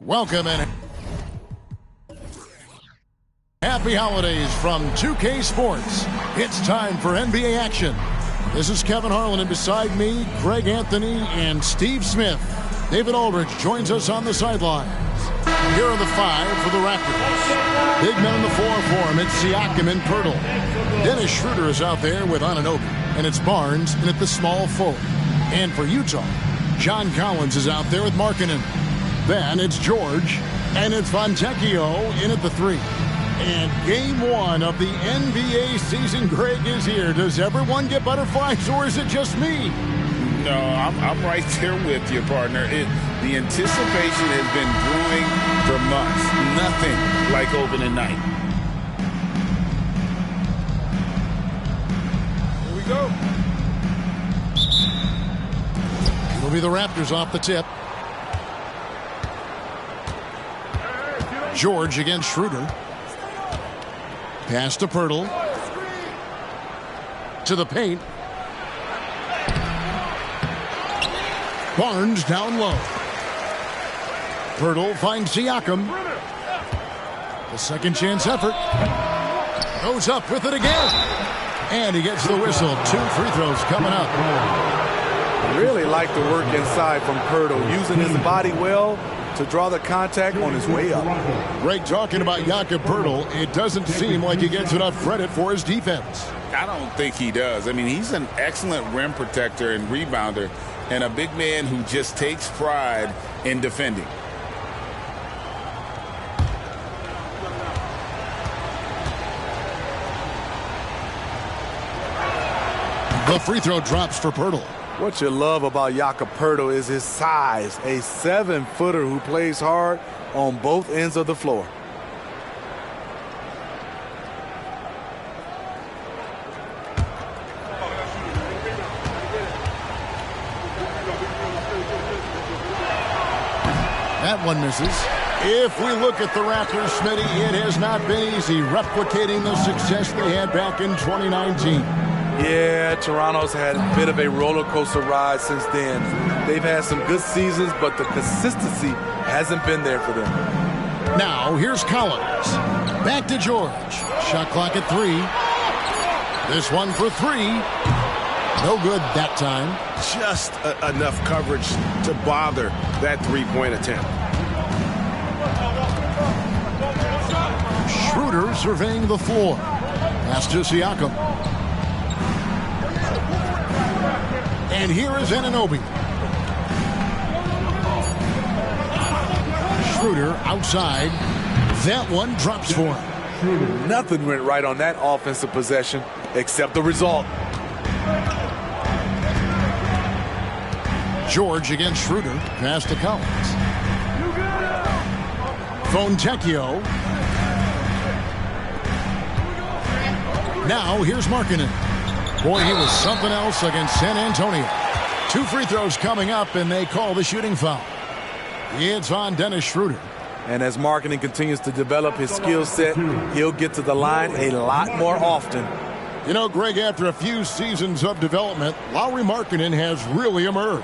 Welcome and happy holidays from 2K Sports. It's time for NBA action. This is Kevin Harlan, and beside me, Greg Anthony and Steve Smith. David Aldridge joins us on the sidelines. Here are the five for the Raptors. Big men in the four for him. It's Siakam and Pirtle. Dennis Schroeder is out there with Anunoby, and it's Barnes in at the small forward. And for Utah, John Collins is out there with Markkanen. Then it's George, and it's Fontecchio in at the three. And game one of the NBA season, Greg, is here. Does everyone get butterflies, or is it just me? No, I'm right there with you, partner. The anticipation has been brewing for months. Nothing like opening night. Here we go. It'll be the Raptors off the tip. George against Schroeder. Pass to Pirtle. To the paint. Barnes down low. Pirtle finds Siakam. The second chance effort. Goes up with it again. And he gets the whistle. 2 free throws coming up. Really like the work inside from Pirtle, using his body well to draw the contact on his way up. Greg, talking about Jakob Pirtle, it doesn't seem like he gets enough credit for his defense. I don't think he does. I mean, he's an excellent rim protector and rebounder, and a big man who just takes pride in defending. The free throw drops for Pirtle. What you love about Jakob Pirtle is his size, a 7-footer who plays hard on both ends of the floor. That one misses. If we look at the Raptors, Smitty, it has not been easy replicating the success they had back in 2019. Yeah, Toronto's had a bit of a roller coaster ride since then. They've had some good seasons, but the consistency hasn't been there for them. Now, here's Collins. Back to George. Shot clock at 3. This one for 3. No good that time. Just enough coverage to bother that three-point attempt. Schroeder surveying the floor. Pass to Siakam. And here is Anunoby. Schroeder outside. That one drops for him. Nothing went right on that offensive possession except the result. George against Schroeder. Pass to Collins. Fontecchio. Now here's Markkanen. Boy, he was something else against San Antonio. 2 free throws coming up, and they call the shooting foul. It's on Dennis Schroeder. And as Markkanen continues to develop his skill set, he'll get to the line a lot more often. You know, Greg, after a few seasons of development, Lauri Markkanen has really emerged.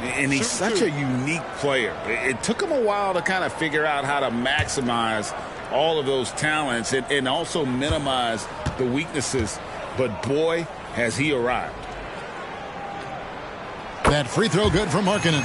And he's such a unique player. It took him a while to kind of figure out how to maximize all of those talents and also minimize the weaknesses. But boy, has he arrived. That free throw good for Markkanen.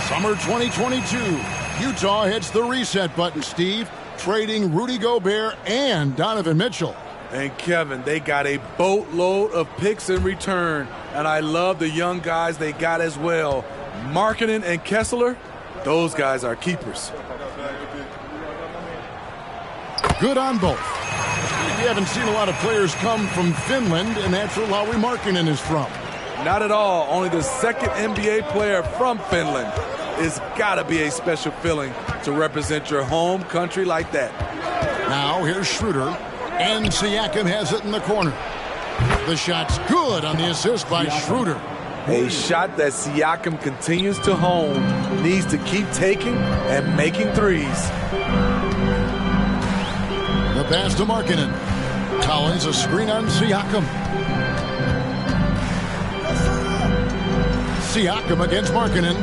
Summer 2022. Utah hits the reset button, Steve, trading Rudy Gobert and Donovan Mitchell. And Kevin, they got a boatload of picks in return. And I love the young guys they got as well. Markkanen and Kessler, those guys are keepers. Good on both. We haven't seen a lot of players come from Finland, and that's where Lauri Markkanen is from. Not at all. Only the second NBA player from Finland. It's got to be a special feeling to represent your home country like that. Now here's Schroeder, and Siakam has it in the corner. The shot's good on the assist by Schroeder. A shot that Siakam continues to hone, needs to keep taking and making threes. The pass to Markkanen. Collins, a screen on Siakam. Siakam against Markkanen.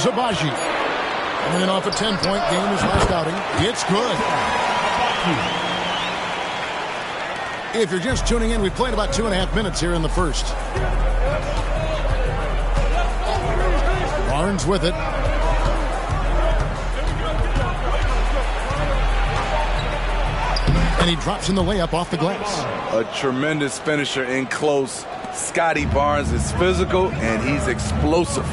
goes Abaji. Coming in off a 10-point game his last outing. It's good. If you're just tuning in, we played about 2.5 minutes here in the first. Barnes with it. And he drops in the layup off the glass. A tremendous finisher in close. Scotty Barnes is physical and he's explosive.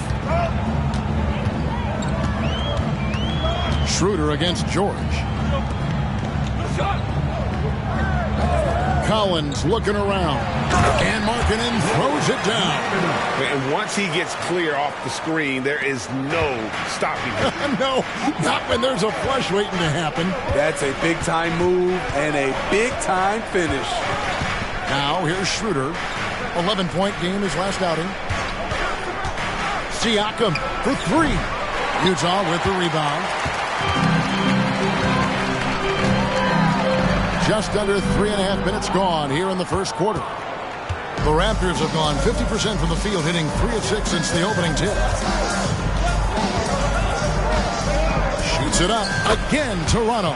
Schroeder against George. Collins looking around. And Markkanen throws it down. And once he gets clear off the screen, there is no stopping him. No, not when there's a flush waiting to happen. That's a big-time move and a big-time finish. Now here's Schroeder. 11-point game his last outing. Siakam for three. Utah with the rebound. Just under 3.5 minutes gone here in the first quarter. The Raptors have gone 50% from the field, hitting 3 of 6 since the opening tip. Shoots it up. Again, Toronto.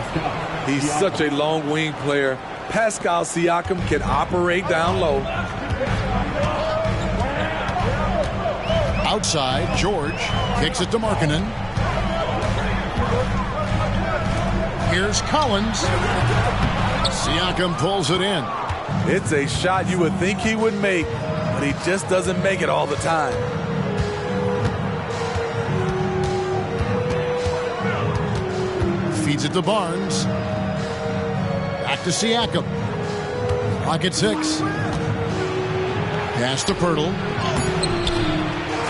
He's such a long wing player. Pascal Siakam can operate down low. Outside, George kicks it to Markkanen. Here's Collins. Siakam pulls it in. It's a shot you would think he would make, but he just doesn't make it all the time. Feeds it to Barnes. Back to Siakam. Clock at 6. Pass to Pirtle.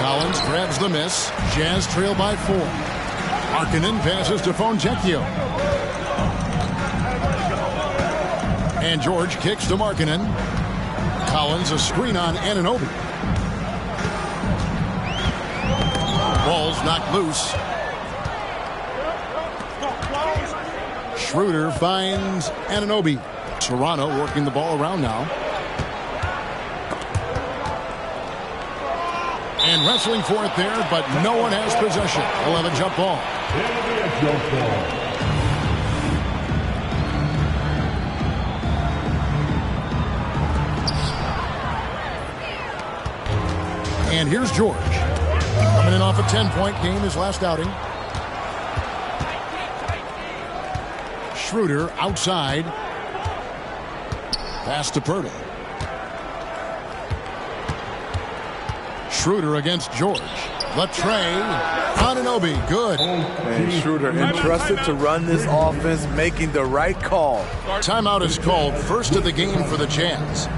Collins grabs the miss. Jazz trail by 4. Markkanen passes to Fontecchio. And George kicks to Markkanen. Collins a screen on Anunoby. Ball's knocked loose. Schroeder finds Anunoby. Toronto working the ball around now. And wrestling for it there, but no one has possession. 11 jump ball. And here's George. Coming in off a 10-point game his last outing. Schroeder outside. Pass to Pirtle. Schroeder against George. The tray. Anunoby, good. And Schroeder entrusted to run this offense, making the right call. Timeout is called, first of the game for the Jazz.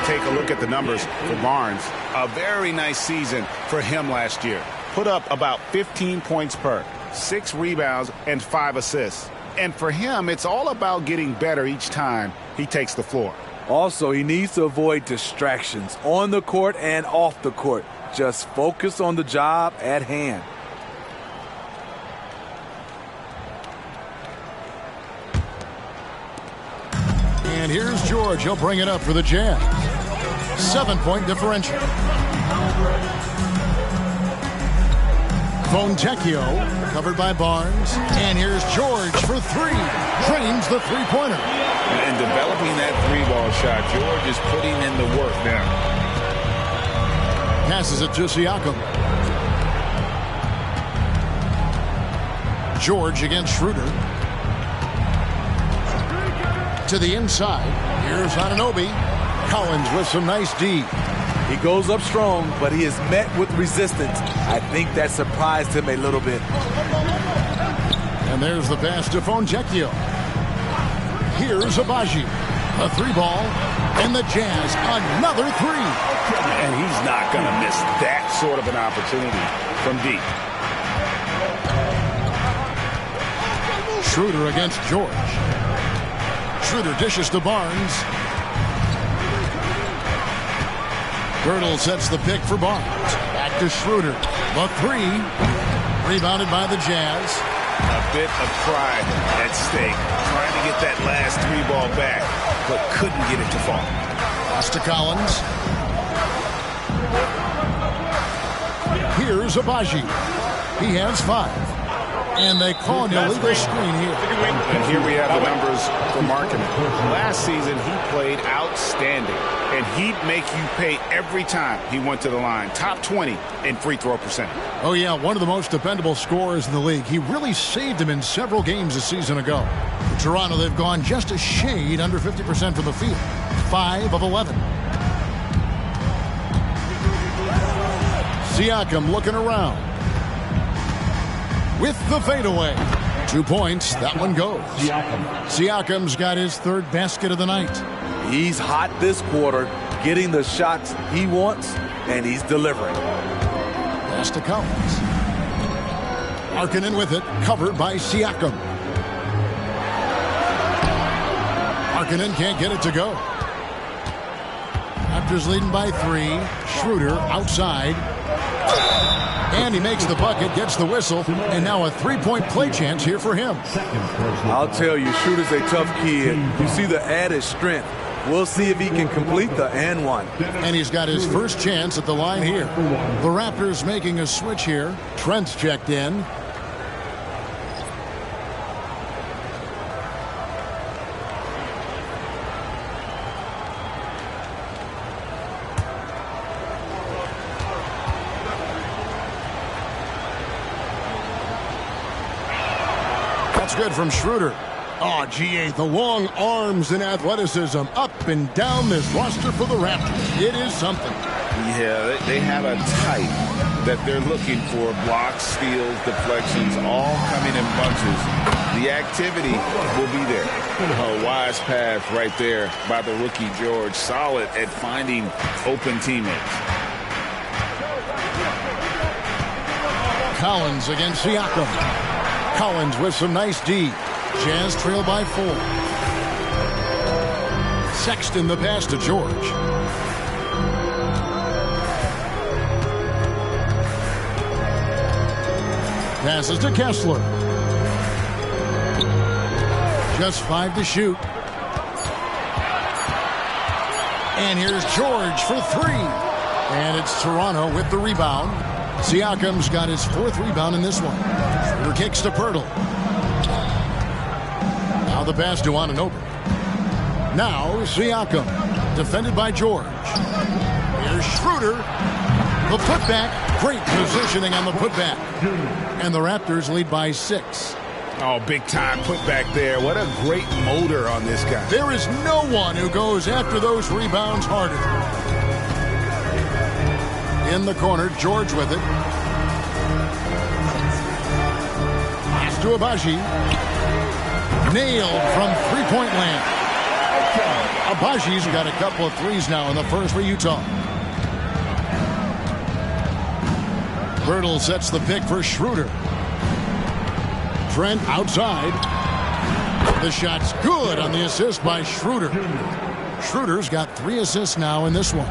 Take a look at the numbers for Barnes. A very nice season for him last year. Put up about 15 points per, 6 rebounds, and 5 assists. And for him, it's all about getting better each time he takes the floor. Also, he needs to avoid distractions on the court and off the court. Just focus on the job at hand. And here's George. He'll bring it up for the Jazz. 7-point differential. Fontecchio covered by Barnes. And here's George for three. Drains the three-pointer. And developing that three-ball shot, George is putting in the work now. Passes it to Siakam. George against Schroeder. To the inside. Here's Anunoby. Collins with some nice D. He goes up strong, but he is met with resistance. I think that surprised him a little bit. And there's the pass to Fontecchio. Here's Abaji. A three ball. And the Jazz, another three. And he's not going to miss that sort of an opportunity from deep. Schroeder against George. Schroeder dishes to Barnes. Girdle sets the pick for Barnes. Back to Schroeder. The three. Rebounded by the Jazz. A bit of pride at stake. Trying to get that last three ball back, but couldn't get it to fall. Pass to Collins. Here's Abaji. He has 5. And they call an illegal screen here. And here we have the numbers for Markkanen. Last season, he played outstanding. And he'd make you pay every time he went to the line. Top 20 in free throw percentage. Oh, yeah, one of the most dependable scorers in the league. He really saved him in several games a season ago. For Toronto, they've gone just a shade under 50% from the field. 5 of 11. Siakam looking around. With the fadeaway. 2 points. That one goes. Siakam's got his third basket of the night. He's hot this quarter, getting the shots he wants, and he's delivering. Pass to Collins. Markkanen with it, covered by Siakam. Markkanen can't get it to go. Raptors leading by 3. Schroeder outside. And he makes the bucket, gets the whistle, and now a three-point play chance here for him. I'll tell you, Schroeder's a tough kid. You see the added strength. We'll see if he can complete the and one. And he's got his first chance at the line here. The Raptors making a switch here. Trent's checked in. That's good from Schroeder. Oh, GA, the long arms and athleticism up and down this roster for the Raptors. It is something. Yeah, they have a type that they're looking for. Blocks, steals, deflections, all coming in bunches. The activity will be there. A wise pass right there by the rookie George. Solid at finding open teammates. Collins against Siakam. Collins with some nice D. Jazz trail by 4. Sexton the pass to George. Passes to Kessler. Just 5 to shoot. And here's George for 3. And it's Toronto with the rebound. Siakam's got his 4th rebound in this one. Schroeder kicks to Pirtle. Now the pass to Anunoby. Now Siakam, defended by George. Here's Schroeder. The putback. Great positioning on the putback. And the Raptors lead by 6. Oh, big time putback there. What a great motor on this guy. There is no one who goes after those rebounds harder. In the corner, George with it. Pass to Abaji. Nailed from three-point land. Abaji's got a couple of threes now in the first for Utah. Girdle sets the pick for Schroeder. Trent outside. The shot's good on the assist by Schroeder. Schroeder's got 3 assists now in this one.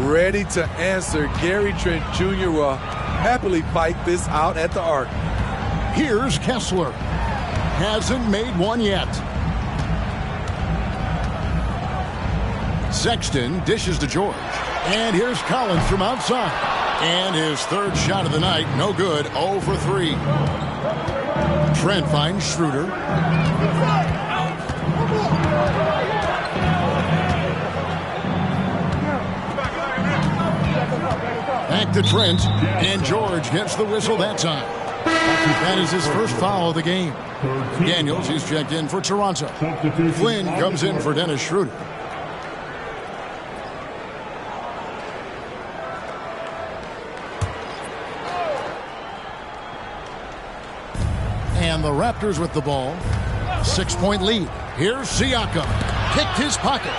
Ready to answer. Gary Trent Jr. will happily fight this out at the arc. Here's Kessler. Hasn't made one yet. Sexton dishes to George. And here's Collins from outside. And his third shot of the night, no good, 0 for 3. Trent finds Schroeder. Back to Trent, and George gets the whistle that time. That is his first foul of the game. Daniels, he's checked in for Toronto. Flynn comes in for Dennis Schroeder. And the Raptors with the ball. 6-point lead. Here's Siakam. Kicked his pocket.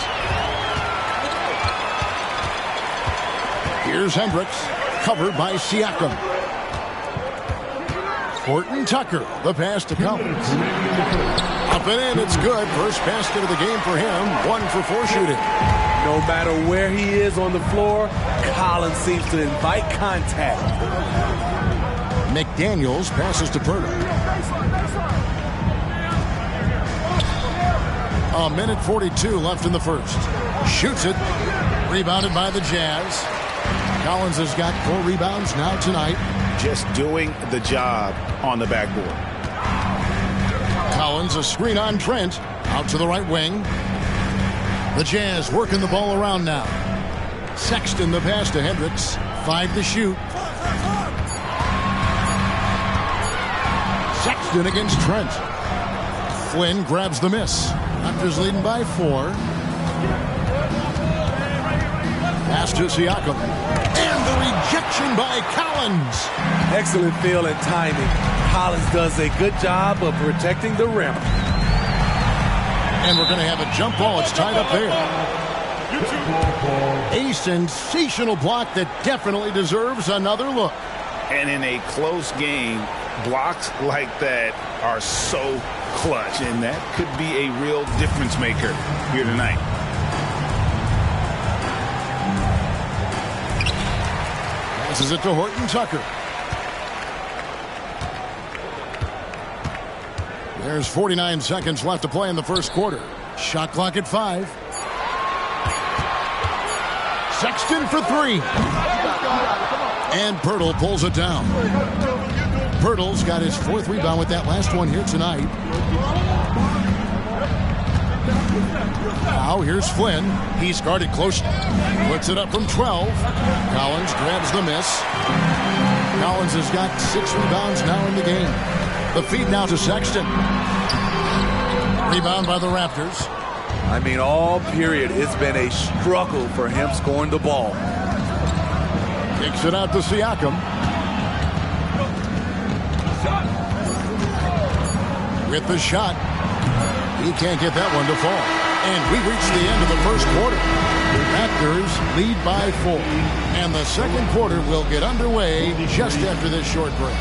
Here's Hendricks. Covered by Siakam. Horton Tucker. The pass to Collins. Up and in. It's good. First basket of the game for him. 1 for 4 shooting. No matter where he is on the floor, Collins seems to invite contact. McDaniels passes to Pirtle. A minute 42 left in the first. Shoots it. Rebounded by the Jazz. Collins has got 4 rebounds now tonight. Just doing the job on the backboard. Collins, a screen on Trent. Out to the right wing. The Jazz working the ball around now. Sexton the pass to Hendricks. 5 to shoot. Sexton against Trent. Flynn grabs the miss. Raptors leading by 4. Pass to Siakam. And the rejection by Collins. Excellent feel and timing. Collins does a good job of protecting the rim. And we're going to have a jump ball. It's tied up there. A sensational block that definitely deserves another look. And in a close game, blocks like that are so clutch, and that could be a real difference maker here tonight. Passes it to Horton Tucker. There's 49 seconds left to play in the first quarter. Shot clock at 5. Sexton for 3. And Pirtle pulls it down. Pirtle's got his 4th rebound with that last one here tonight. Now here's Flynn. He's guarded close. Puts it up from 12. Collins grabs the miss. Collins has got 6 rebounds now in the game. The feed now to Sexton. Rebound by the Raptors. I mean, all period, it's been a struggle for him scoring the ball. Kicks it out to Siakam. With the shot. He can't get that one to fall. And we reach the end of the first quarter. The Raptors lead by 4. And the second quarter will get underway just after this short break.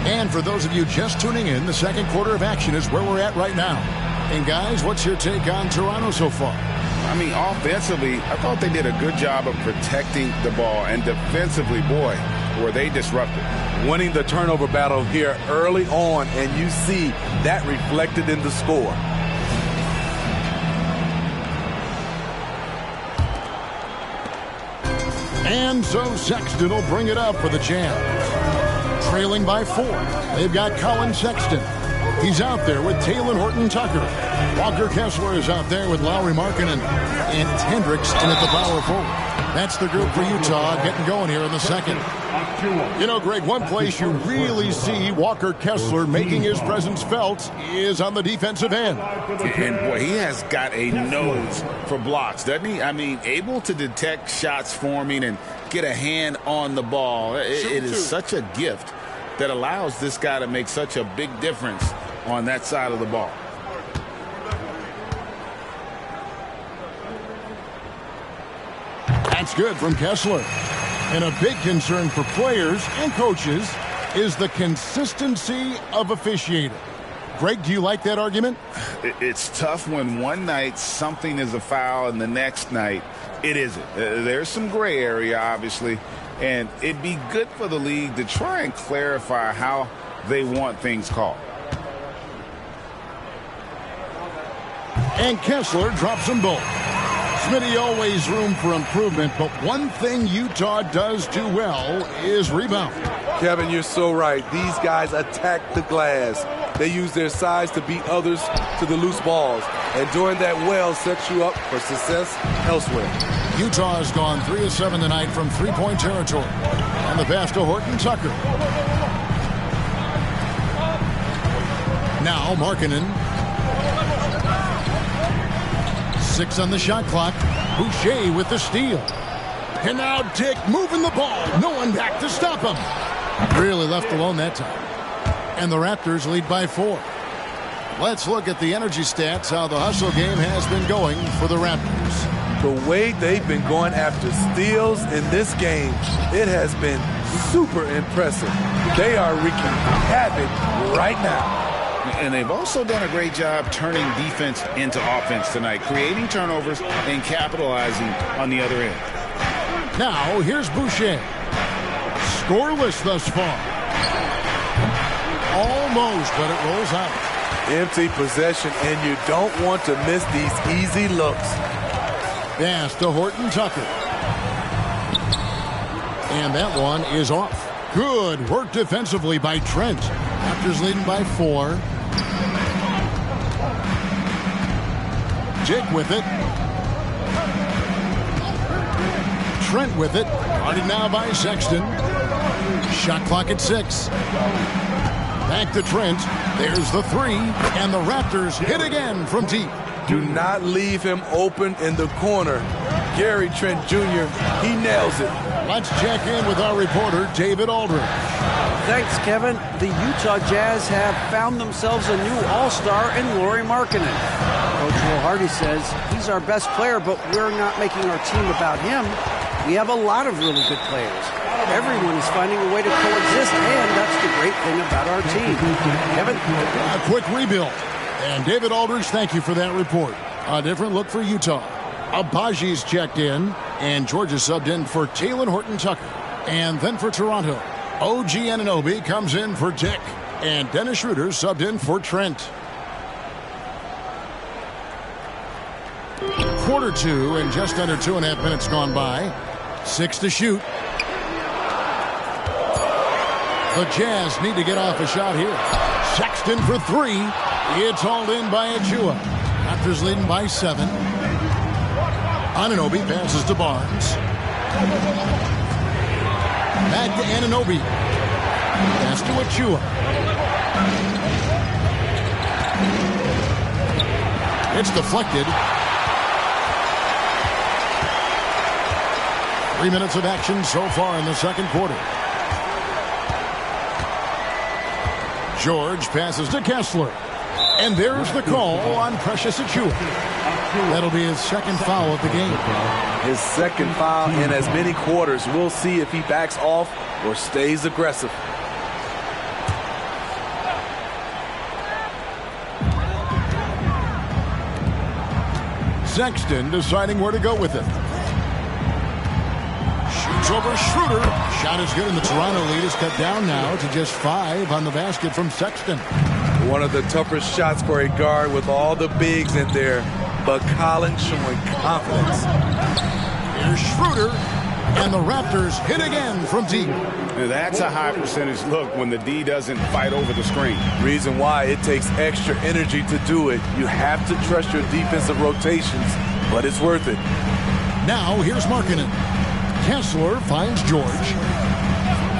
And for those of you just tuning in, the second quarter of action is where we're at right now. And guys, what's your take on Toronto so far? I mean, offensively, I thought they did a good job of protecting the ball. And defensively, boy, were they disruptive. Winning the turnover battle here early on, and you see that reflected in the score. And so Sexton will bring it up for the Jazz. Trailing by 4. They've got Colin Sexton. He's out there with Taylor Horton Tucker. Walker Kessler is out there with Lowry Markkanen and Hendricks in at the power forward. That's the group for Utah getting going here in the second. You know, Greg, one place you really see Walker Kessler making his presence felt is on the defensive end. And, boy, he has got a nose for blocks, doesn't he? I mean, able to detect shots forming and get a hand on the ball. It is such a gift that allows this guy to make such a big difference on that side of the ball. That's good from Kessler. And a big concern for players and coaches is the consistency of officiating. Greg, do you like that argument? It's tough when one night something is a foul and the next night it isn't. There's some gray area, obviously, and it'd be good for the league to try and clarify how they want things called. And Kessler drops them both. Smitty, always room for improvement, but one thing Utah does do well is rebound. Kevin, you're so right. These guys attack the glass. They use their size to beat others to the loose balls. And doing that well sets you up for success elsewhere. Utah has gone 3 of 7 tonight from three-point territory. And the pass to Horton Tucker. Now Markkanen. 6 on the shot clock. Boucher with the steal. And now Dick moving the ball. No one back to stop him. Really left alone that time. And the Raptors lead by 4. Let's look at the energy stats, how the hustle game has been going for the Raptors. The way they've been going after steals in this game, it has been super impressive. They are wreaking havoc right now. And they've also done a great job turning defense into offense tonight, creating turnovers and capitalizing on the other end. Now, here's Boucher. Scoreless thus far. Almost, but it rolls out. Empty possession, and you don't want to miss these easy looks. Pass to Horton Tucker. And that one is off. Good work defensively by Trent. Raptors leading by 4. Dick with it. Trent with it. Guarded now by Sexton. Shot clock at 6. Back to Trent. There's the 3. And the Raptors hit again from deep. Do not leave him open in the corner. Gary Trent Jr., he nails it. Let's check in with our reporter, David Aldridge. Thanks, Kevin. The Utah Jazz have found themselves a new all-star in Lauri Markkanen. Coach Will Hardy says he's our best player, but we're not making our team about him. We have a lot of really good players. Everyone is finding a way to coexist, and that's the great thing about our team. Kevin? A quick rebuild. And David Aldridge, thank you for that report. A different look for Utah. Abaji's checked in, and Georgia subbed in for Talen Horton Tucker. And then for Toronto, OG Anunoby comes in for Dick, and Dennis Schroeder subbed in for Trent. Quarter 2, and just under 2.5 minutes gone by. 6 to shoot. The Jazz need to get off a shot here. Sexton for 3. It's hauled in by Achua. Raptors leading by 7. Anunoby passes to Barnes. Back to Anunoby. Pass to Achua. It's deflected. 3 minutes of action so far in the second quarter. George passes to Kessler. And there's the call on Precious Achua. That'll be his second foul of the game. His second foul in as many quarters. We'll see if he backs off or stays aggressive. Sexton deciding where to go with it. Shoots over Schroeder. Shot is good, and the Toronto lead is cut down now to just 5 on the basket from Sexton. One of the toughest shots for a guard with all the bigs in there, but Collins showing confidence. Here's Schroeder, and the Raptors hit again from deep. That's a high percentage look when the D doesn't fight over the screen. Reason why it takes extra energy to do it. You have to trust your defensive rotations, but it's worth it. Now here's Markkanen. Kessler finds George.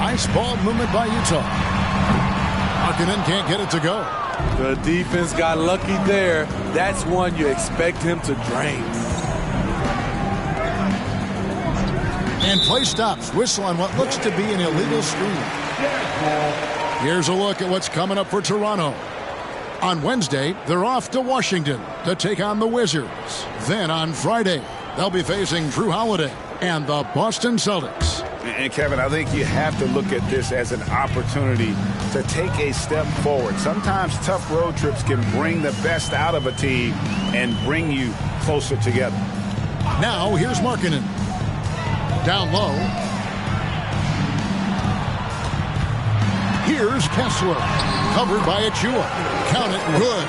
Nice ball movement by Utah. Markkanen can't get it to go. The defense got lucky there. That's one you expect him to drain. And play stops. Whistle on what looks to be an illegal screen. Here's a look at what's coming up for Toronto. On Wednesday, they're off to Washington to take on the Wizards. Then on Friday, they'll be facing Drew Holiday and the Boston Celtics. And Kevin, I think you have to look at this as an opportunity to take a step forward. Sometimes tough road trips can bring the best out of a team and bring you closer together. Now here's Markkanen. Down low. Here's Kessler. Covered by Achua. Count it, good.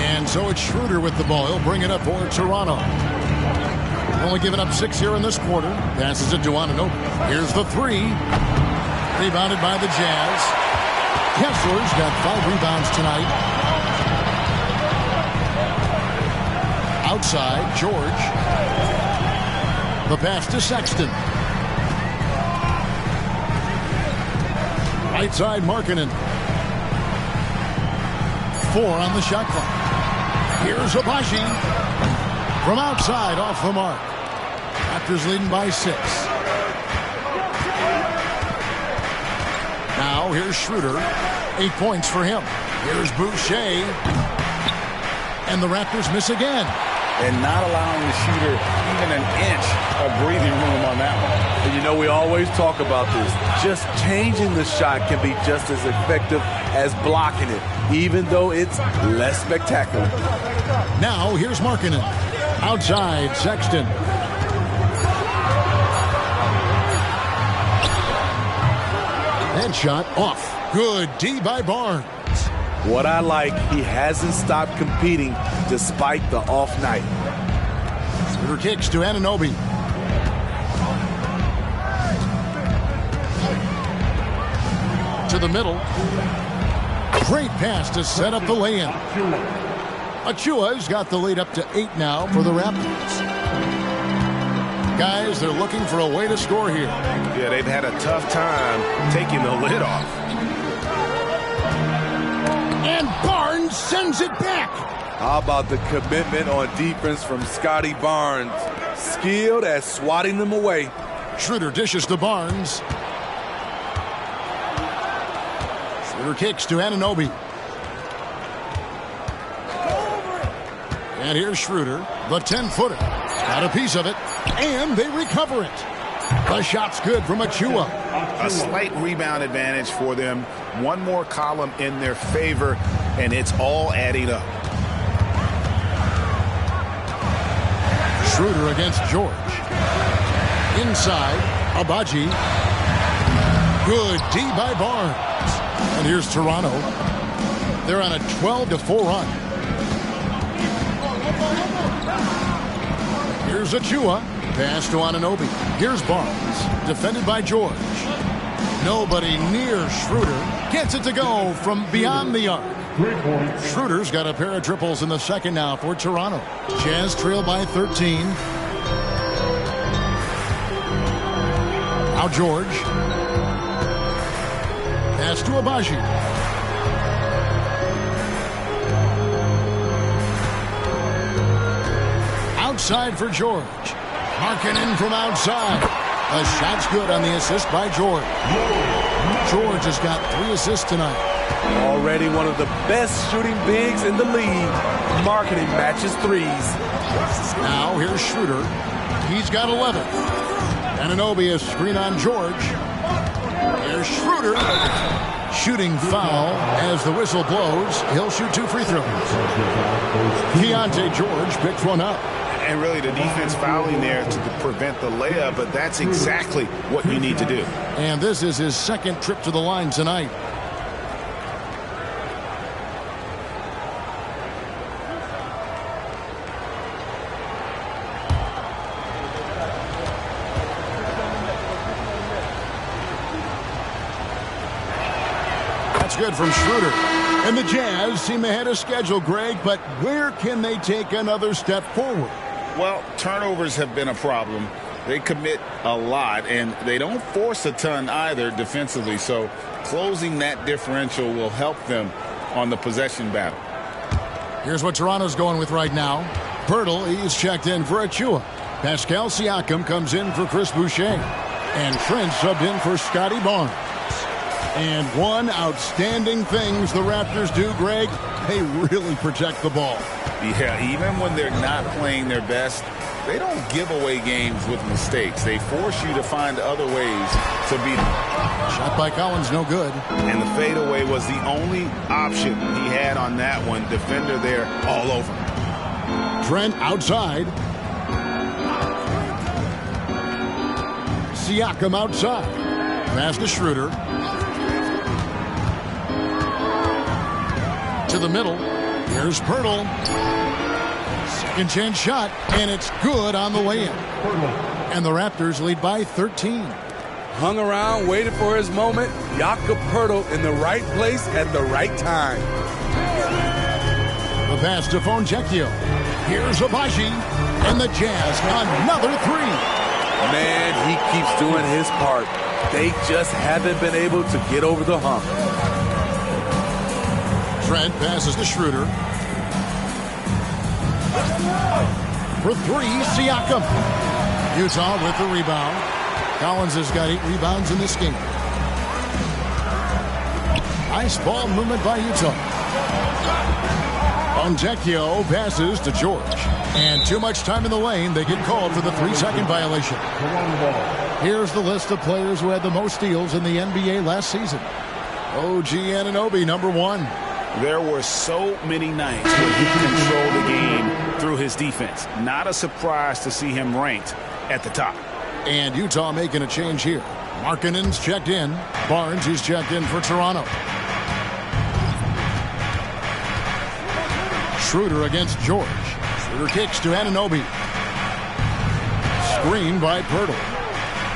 And so it's Schroeder with the ball. He'll bring it up for Toronto. Only giving up 6 here in this quarter. Passes it to Anunoby. Here's the three. Rebounded by the Jazz. Kessler's got 5 rebounds tonight. Outside, George. The pass to Sexton. Right side, Markkanen. 4 on the shot clock. Here's Abaji. From outside, off the mark. Raptors leading by 6. Now, here's Schroeder. 8 points for him. Here's Boucher. And the Raptors miss again. And not allowing the shooter even an inch of breathing room on that one. And you know, we always talk about this. Just changing the shot can be just as effective as blocking it, even though it's less spectacular. Now, here's Markkanen. Outside, Sexton. Headshot off. Good D by Barnes. What I like, he hasn't stopped competing despite the off night. Schroeder kicks to Anunoby. To the middle. Great pass to set up the lay-in. Achua's got the lead up to 8 now for the Raptors. Guys, they're looking for a way to score here. Yeah, they've had a tough time taking the lid off. And Barnes sends it back. How about the commitment on defense from Scotty Barnes? Skilled at swatting them away. Schroeder dishes to Barnes. Schroeder kicks to Anunoby. And here's Schroeder, the 10-footer. Got a piece of it, and they recover it. The shot's good from Achua. A slight rebound advantage for them. One more column in their favor, and it's all adding up. Schroeder against George. Inside, Abaji. Good D by Barnes. And here's Toronto. They're on a 12-4 run. Here's Achua. Pass to Anunoby. Here's Barnes. Defended by George. Nobody near Schroeder. Gets it to go from beyond the arc. Schroeder's got a pair of triples in the second now for Toronto. Jazz trail by 13. Now George. Pass to Abaji. Outside for George. Markkanen from outside. A shot's good on the assist by George. George has got 3 assists tonight. Already one of the best shooting bigs in the league. Markkanen matches threes. Now here's Schroeder. He's got 11. Anunoby is screen on George. Here's Schroeder. Shooting foul as the whistle blows. He'll shoot 2 free throws. Keontae George picks one up. And really the defense fouling there to prevent the layup, but that's exactly what you need to do. And this is his second trip to the line tonight. That's good from Schroeder. And the Jazz seem ahead of schedule, Greg, but where can they take another step forward? Well, turnovers have been a problem. They commit a lot, and they don't force a ton either defensively. So closing that differential will help them on the possession battle. Here's what Toronto's going with right now. Pirtle, he's checked in for Achua. Pascal Siakam comes in for Chris Boucher. And Trent subbed in for Scotty Barnes. And one outstanding things the Raptors do, Greg, they really protect the ball. Yeah, even when they're not playing their best, they don't give away games with mistakes. They force you to find other ways to beat them. Shot by Collins, no good. And the fadeaway was the only option he had on that one. Defender there all over. Trent outside. Siakam outside. Pass to Schroeder. To the middle. Here's Pirtle. Second chance shot, and it's good on the way in. And the Raptors lead by 13. Hung around, waited for his moment. Jakob Pirtle in the right place at the right time. The pass to Fontecchio. Here's Abaji. And the Jazz, another three. Man, he keeps doing his part. They just haven't been able to get over the hump. Trent passes to Schroeder. For three, Siakam. Utah with the rebound. Collins has got 8 rebounds in this game. Nice ball movement by Utah. Fontecchio passes to George. And too much time in the lane. They get called for the 3-second violation. Here's the list of players who had the most steals in the NBA last season. OG Anunoby, number 1. There were so many nights where he controlled the game through his defense. Not a surprise to see him ranked at the top. And Utah making a change here. Markkanen's checked in. Barnes is checked in for Toronto. Schroeder against George. Schroeder kicks to Anunoby. Screen by Pirtle.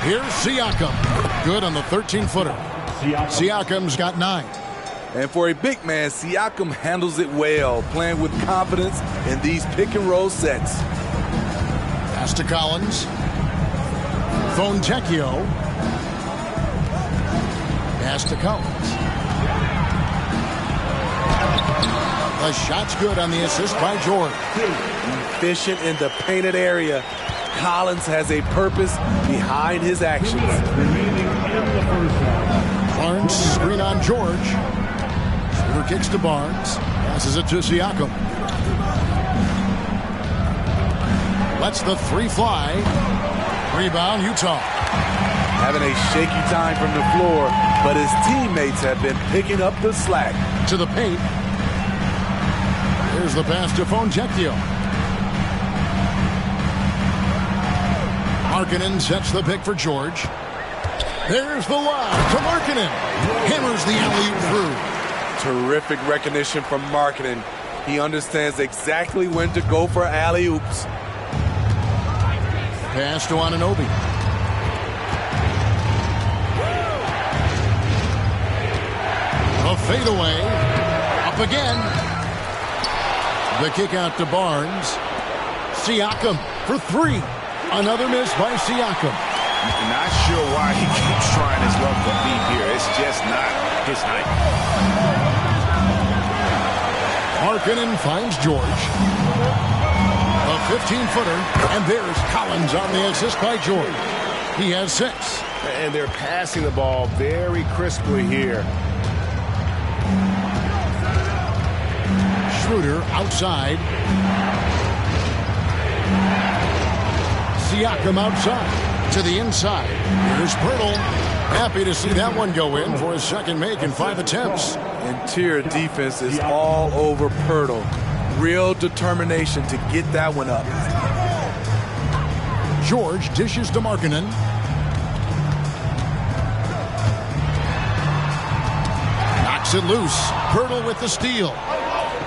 Here's Siakam. Good on the 13-footer. Siakam's got 9. And for a big man, Siakam handles it well, playing with confidence in these pick-and-roll sets. Pass to Collins. Fontecchio. Pass to Collins. The shot's good on the assist by George. Efficient in the painted area. Collins has a purpose behind his actions. Barnes screen on George. Schroeder kicks to Barnes. Passes it to Siakam. Lets the 3 fly. Rebound, Utah. Having a shaky time from the floor, but his teammates have been picking up the slack. To the paint. Here's the pass to Fontecchio. Markkanen sets the pick for George. There's the lob to Markkanen. Hammers the alley-oop through. Terrific recognition from Markkanen. He understands exactly when to go for alley-oops. Pass to Anunoby. A fadeaway. Up again. The kick out to Barnes. Siakam for 3. Another miss by Siakam. Not sure why he keeps trying his luck from deep here. It's just not his night. Markkanen finds George. A 15-footer. And there's Collins on the assist by George. He has 6. And they're passing the ball very crisply here. Schroeder outside. Siakam outside. To the inside. Here's Pirtle. Happy to see that one go in for his second make in 5 attempts. Interior defense is all over Pirtle. Real determination to get that one up. George dishes to Markkanen. Knocks it loose. Pirtle with the steal.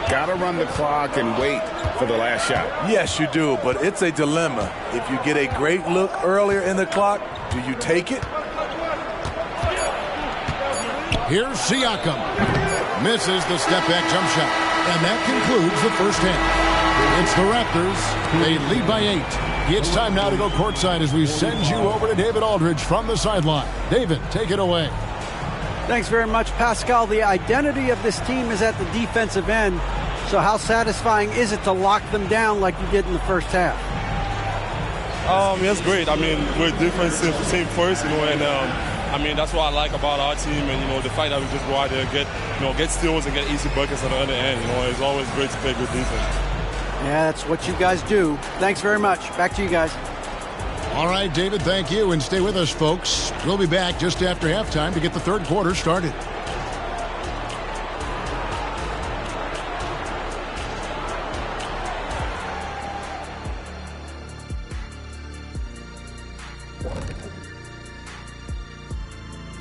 Got to run the clock and wait for the last shot. Yes, you do, but it's a dilemma. If you get a great look earlier in the clock, do you take it? Here's Siakam. Misses the step-back jump shot. And that concludes the first half. It's the Raptors. They lead by 8. It's time now to go courtside as we send you over to David Aldridge from the sideline. David, take it away. Thanks very much, Pascal. The identity of this team is at the defensive end. So how satisfying is it to lock them down like you did in the first half? It's great. I mean, we're defensive team first, and I mean, that's what I like about our team, and the fact that we just go out there, get steals and get easy buckets at the other end. It's always great to play good defense. Yeah, that's what you guys do. Thanks very much. Back to you guys. All right, David, thank you, and stay with us, folks. We'll be back just after halftime to get the third quarter started.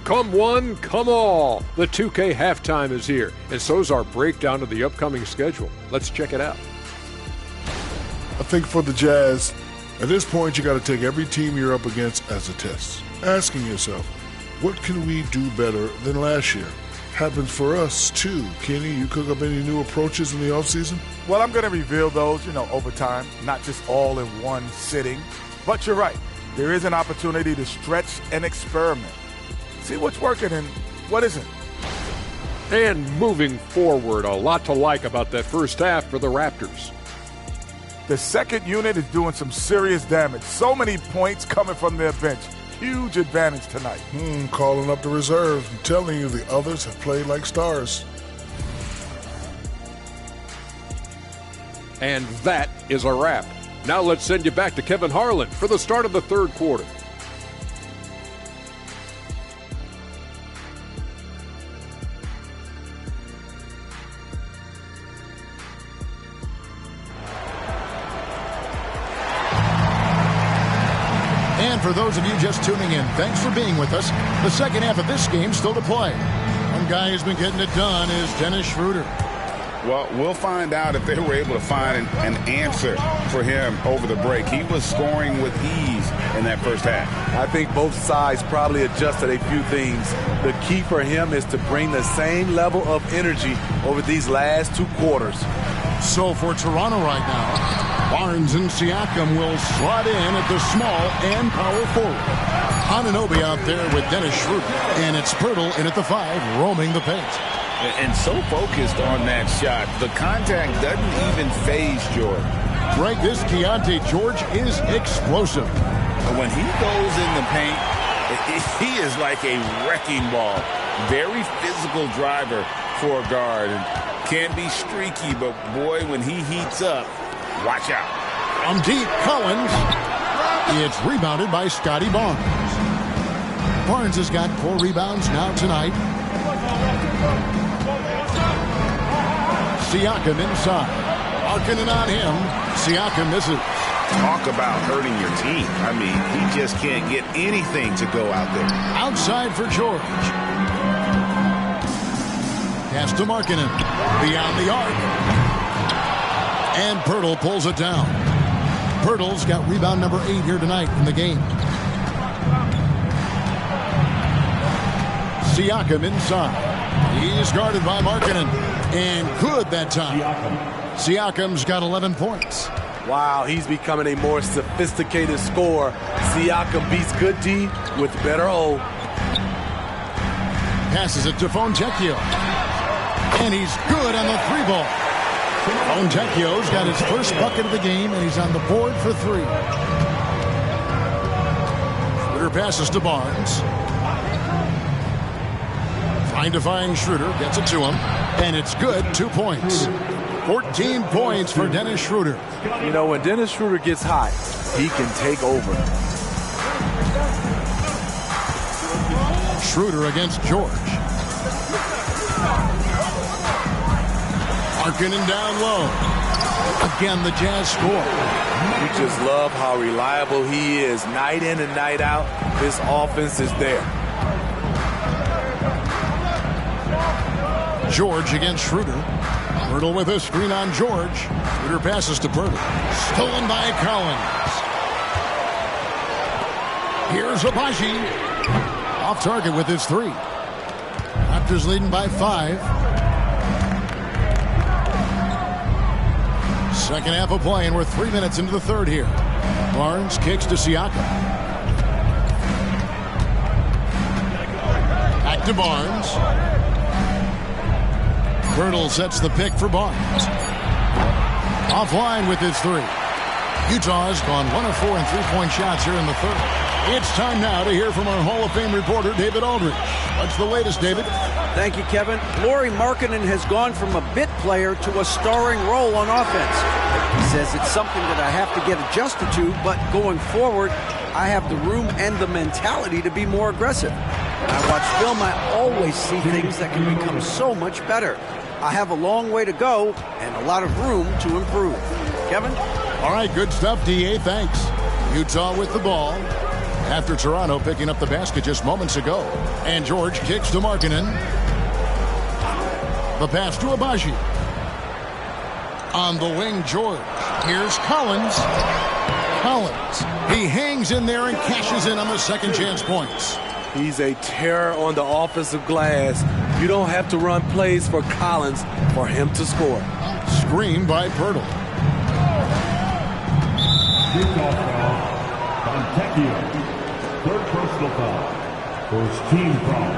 Come one, come all. The 2K halftime is here, and so's our breakdown of the upcoming schedule. Let's check it out. I think for the Jazz, at this point, you got to take every team you're up against as a test. Asking yourself, what can we do better than last year? Happens for us, too. Kenny, you cook up any new approaches in the offseason? Well, I'm going to reveal those, over time, not just all in one sitting. But you're right. There is an opportunity to stretch and experiment. See what's working and what isn't. And moving forward, a lot to like about that first half for the Raptors. The second unit is doing some serious damage. So many points coming from their bench. Huge advantage tonight. Calling up the reserves. I'm telling you, the others have played like stars. And that is a wrap. Now let's send you back to Kevin Harlan for the start of the third quarter. And for those of you just tuning in, thanks for being with us. The second half of this game still to play. One guy who's been getting it done is Dennis Schroeder. Well, we'll find out if they were able to find an answer for him over the break. He was scoring with ease in that first half. I think both sides probably adjusted a few things. The key for him is to bring the same level of energy over these last two quarters. So for Toronto right now, Barnes and Siakam will slot in at the small and power forward. Anunoby out there with Dennis Schroeder, and it's Pirtle in at the 5, roaming the paint. And so focused on that shot, the contact doesn't even phase George. Greg, this Keontae George is explosive. And when he goes in the paint, he is like a wrecking ball. Very physical driver for a guard. And can be streaky, but boy, when he heats up, watch out. From deep, Collins. It's rebounded by Scotty Barnes. Barnes has got 4 rebounds now tonight. Siakam inside. Markkanen on him. Siakam misses. Talk about hurting your team. I mean, he just can't get anything to go out there. Outside for George. Pass to Markkanen. Beyond the arc. And Pirtle pulls it down. Pirtle's got rebound number 8 here tonight in the game. Siakam inside. He's guarded by Markkanen. And good that time. Siakam's got 11 points. Wow, he's becoming a more sophisticated scorer. Siakam beats good D with better O. Passes it to Fontecchio. And he's good on the 3-ball. Fontecchio's got his first bucket of the game, and he's on the board for 3. Schroeder passes to Barnes. Trying to find Schroeder, gets it to him, and it's good, 2 points. 14 points for Dennis Schroeder. When Dennis Schroeder gets hot, he can take over. Schroeder against George. Markkanen down low. Again, the Jazz score. You just love how reliable he is. Night in and night out, this offense is there. George against Schroeder. Pirtle with a screen on George. Schroeder passes to Pirtle. Stolen by Collins. Here's Abaji. Off target with his 3. Raptors leading by 5. Second half of play, and we're 3 minutes into the third here. Barnes kicks to Siakam. Back to Barnes. Birtle sets the pick for Barnes. Offline with his three. Utah's gone 1 of 4 in three-point shots here in the third. It's time now to hear from our Hall of Fame reporter, David Aldridge. What's the latest, David? Thank you, Kevin. Lauri Markkanen has gone from a bit player to a starring role on offense. He says it's something that I have to get adjusted to, but going forward, I have the room and the mentality to be more aggressive. When I watch film, I always see things that can become so much better. I have a long way to go and a lot of room to improve. Kevin? All right, good stuff, D.A. Thanks. Utah with the ball after Toronto picking up the basket just moments ago. And George kicks to Markkanen. The pass to Agbaji. On the wing, George. Here's Collins. Collins. He hangs in there and cashes in on the second chance points. He's a terror on the offensive glass. You don't have to run plays for Collins for him to score. Screen by Pirtle. Third personal foul. First team foul.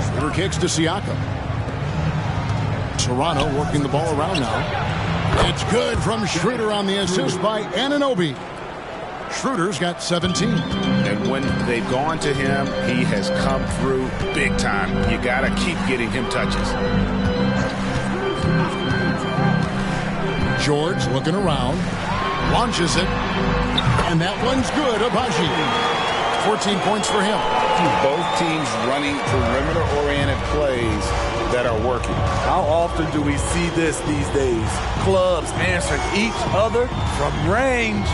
Schroeder kicks to Siakam. Toronto working the ball around now. It's good from Schroeder on the assist by Anunoby. Schroeder's got 17. And when they've gone to him, he has come through big time. You got to keep getting him touches. George looking around. Launches it. And that one's good. Agbaji. 14 points for him. Both teams running perimeter-oriented plays that are working. How often do we see this these days? Clubs answering each other from range.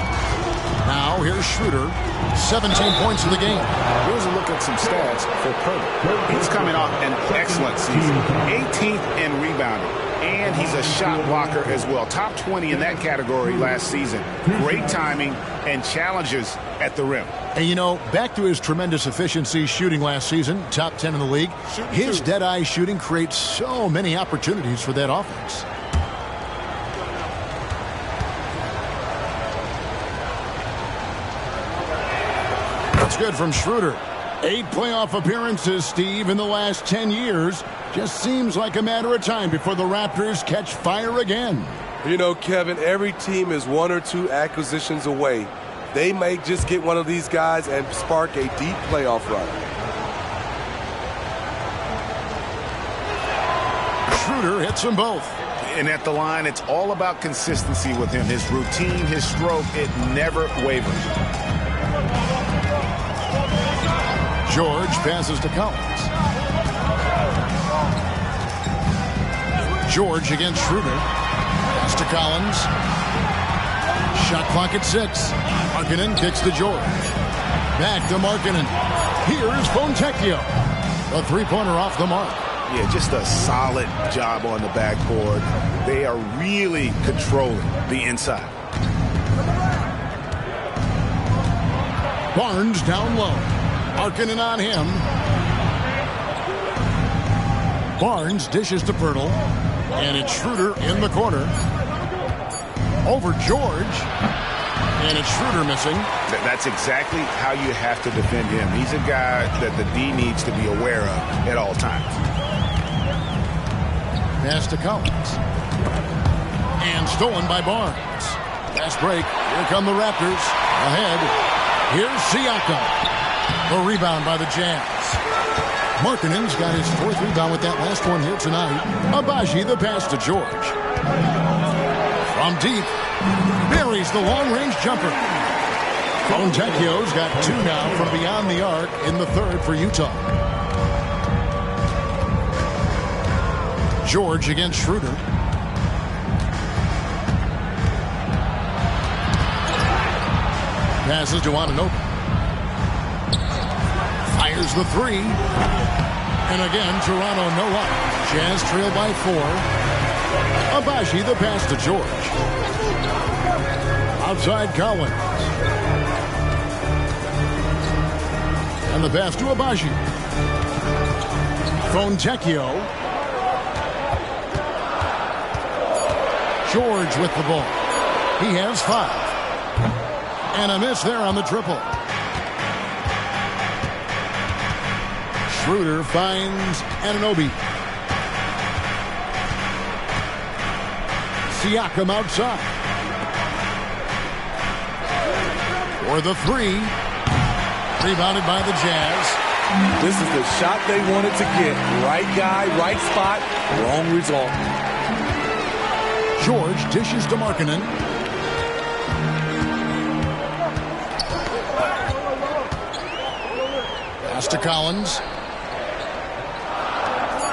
Now here's Schroeder. 17 points in the game. Here's a look at some stats for Pirtle. He's coming off an excellent season. 18th in rebounding. And he's a shot blocker as well. Top 20 in that category last season. Great timing and challenges at the rim. And you know, back to his tremendous efficiency shooting last season, top 10 in the league, his dead-eye shooting creates so many opportunities for that offense. That's good from Schroeder. 8 playoff appearances, Steve, in the last 10 years. Just seems like a matter of time before the Raptors catch fire again. You know, Kevin, every team is 1 or 2 acquisitions away. They may just get one of these guys and spark a deep playoff run. Schroeder hits them both. And at the line, it's all about consistency with him. His routine, his stroke, it never wavers. George passes to Collins. George against Schroeder. Pass to Collins. Shot clock at 6. Markkanen kicks to George. Back to Markkanen. Here's Fontecchio. A three-pointer off the mark. Yeah, just a solid job on the backboard. They are really controlling the inside. Barnes down low. Markkanen on him. Barnes dishes to Pirtle. And it's Schroeder in the corner. Over George. And it's Schroeder missing. That's exactly how you have to defend him. He's a guy that the D needs to be aware of at all times. Pass to Collins. And stolen by Barnes. Last break. Here come the Raptors. Ahead. Here's Siakam. The rebound by the Jazz. Markkanen's got his 4th rebound with that last one here tonight. Agbaji the pass to George. From deep. Buries the long-range jumper. Fontecchio's got 2 now from beyond the arc in the third for Utah. George against Schroeder. Passes to Anunoby. Fires the 3. And again, Toronto no luck. Jazz trail by 4. Agbaji the pass to George. Outside Collins. And the pass to Abaji. Fontecchio. George with the ball. He has 5. And a miss there on the triple. Schroeder finds Anunoby. Siakam outside. For the 3. Rebounded by the Jazz. This is the shot they wanted to get. Right guy, right spot, wrong result. George dishes to Markkanen. Pass to Collins.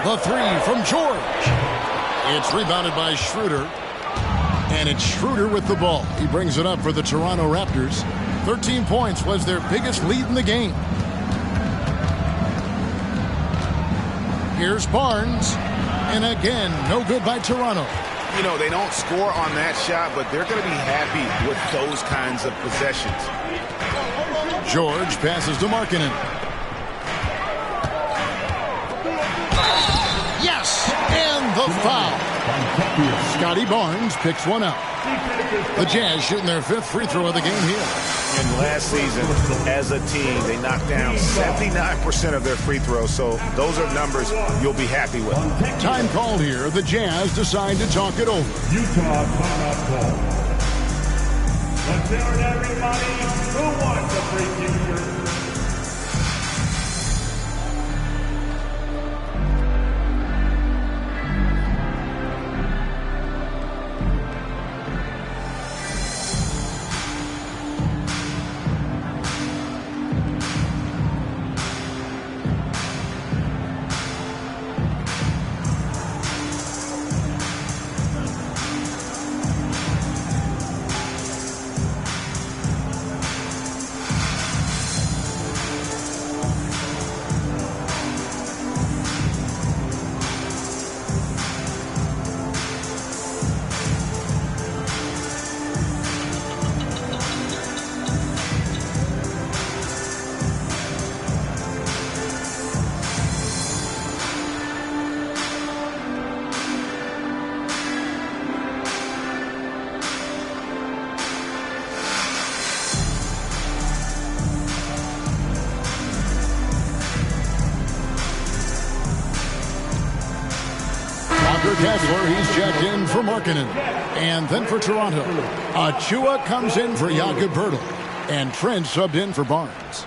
The 3 from George. It's rebounded by Schroeder. And it's Schroeder with the ball. He brings it up for the Toronto Raptors. 13 points was their biggest lead in the game. Here's Barnes. And again, no good by Toronto. You know, they don't score on that shot, but they're going to be happy with those kinds of possessions. George passes to Markkanen. Yes! And the foul. Scotty Barnes picks one up. The Jazz shooting their 5th free throw of the game here. And last season, as a team, they knocked down 79% of their free throws, so those are numbers you'll be happy with. Time called here. The Jazz decide to talk it over. Utah timeout call. Let's hear it, everybody. Who wants a free future? Kessler, he's checked in for Markkanen. And then for Toronto, Achua comes in for Jakob Poeltl. And Trent subbed in for Barnes.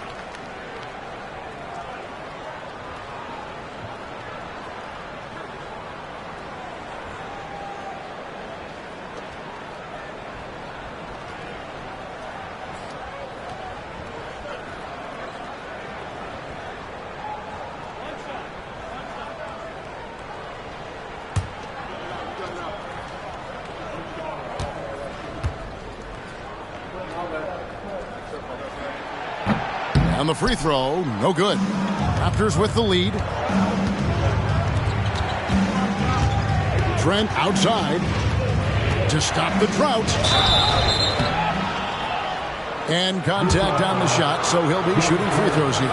On the free throw, no good. Raptors with the lead. Trent outside to stop the drought. And contact on the shot, so he'll be shooting free throws here.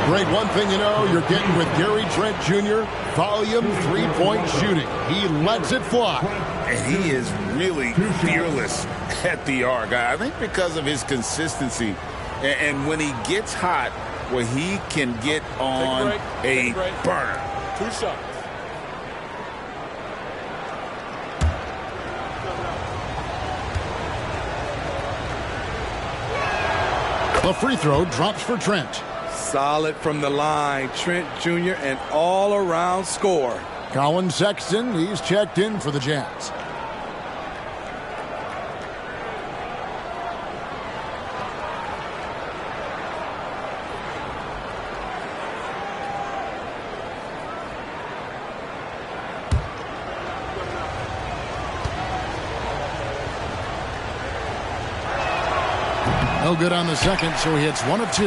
Great, one thing you know, you're getting with Gary Trent Jr., volume three-point shooting. He lets it fly. And he is really fearless at the arc. I think because of his consistency. And when he gets hot, where he can get on a burner. 2 shots. The free throw drops for Trent. Solid from the line. Trent Jr., an all-around scorer. Colin Sexton, he's checked in for the Jazz. No good on the second, so he hits 1 of 2.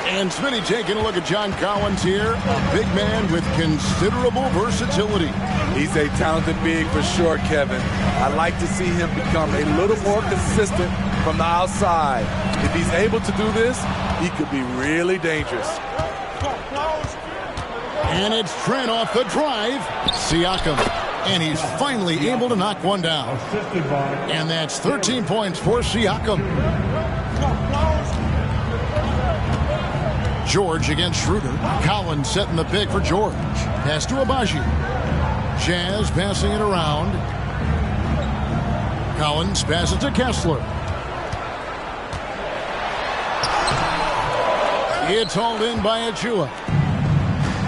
And Smitty taking a look at John Collins here, a big man with considerable versatility. He's a talented big for sure, Kevin. I like to see him become a little more consistent from the outside. If he's able to do this, he could be really dangerous. And it's Trent off the drive. Siakam. And he's finally able to knock one down. And that's 13 points for Siakam. George against Schroeder. Collins setting the pick for George. Pass to Abaji. Jazz passing it around. Collins passes to Kessler. It's hauled in by Achua.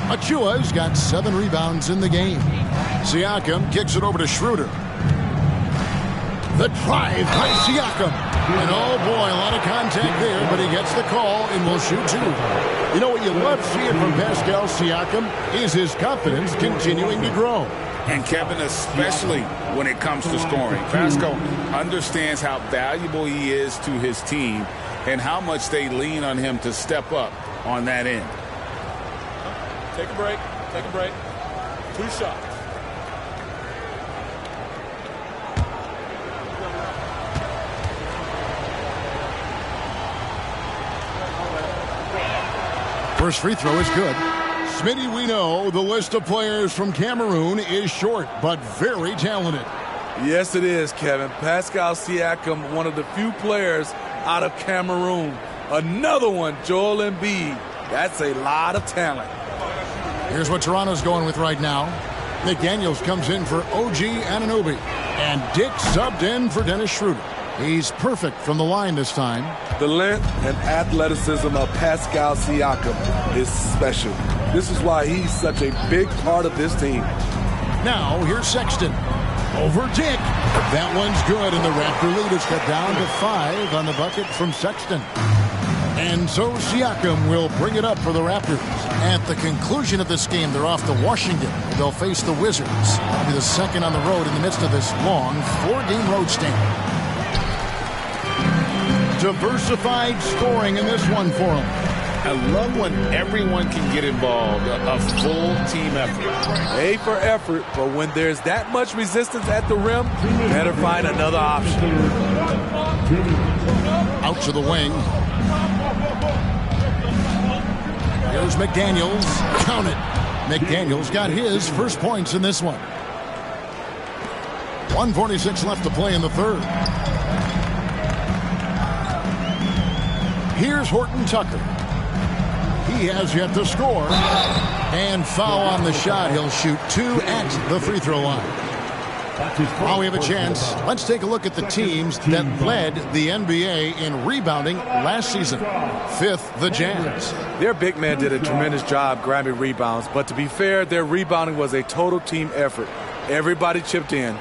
Achua's got 7 rebounds in the game. Siakam kicks it over to Schroeder. The drive by Siakam. And oh boy, a lot of contact there, but he gets the call and will shoot 2. You know what you love seeing from Pascal Siakam is his confidence continuing to grow. And Kevin, especially when it comes to scoring. Pascal understands how valuable he is to his team and how much they lean on him to step up on that end. Take a break. Take a break. 2 shots. First free throw is good. Smitty, we know the list of players from Cameroon is short, but very talented. Yes, it is, Kevin. Pascal Siakam, one of the few players out of Cameroon. Another one, Joel Embiid. That's a lot of talent. Here's what Toronto's going with right now. McDaniels comes in for OG Anunoby. And Dick subbed in for Dennis Schroeder. He's perfect from the line this time. The length and athleticism of Pascal Siakam is special. This is why he's such a big part of this team. Now, here's Sexton. Over Dick. That one's good, and the Raptor lead is cut down to 5 on the bucket from Sexton. And so Siakam will bring it up for the Raptors. At the conclusion of this game, they're off to Washington. They'll face the Wizards. That'll be the second on the road in the midst of this long 4-game road stand. Diversified scoring in this one for him. I love when everyone can get involved, a full team effort. A for effort, but when there's that much resistance at the rim, better find another option. Out to the wing. Here's McDaniels. Count it. McDaniels got his first points in this one. 1:46 left to play in the third. Here's Horton Tucker. He has yet to score. And foul on the shot. He'll shoot 2 at the free throw line. While we have a chance, let's take a look at the teams that led the NBA in rebounding last season. 5th, the Jazz. Their big man did a tremendous job grabbing rebounds, but to be fair, their rebounding was a total team effort. Everybody chipped in.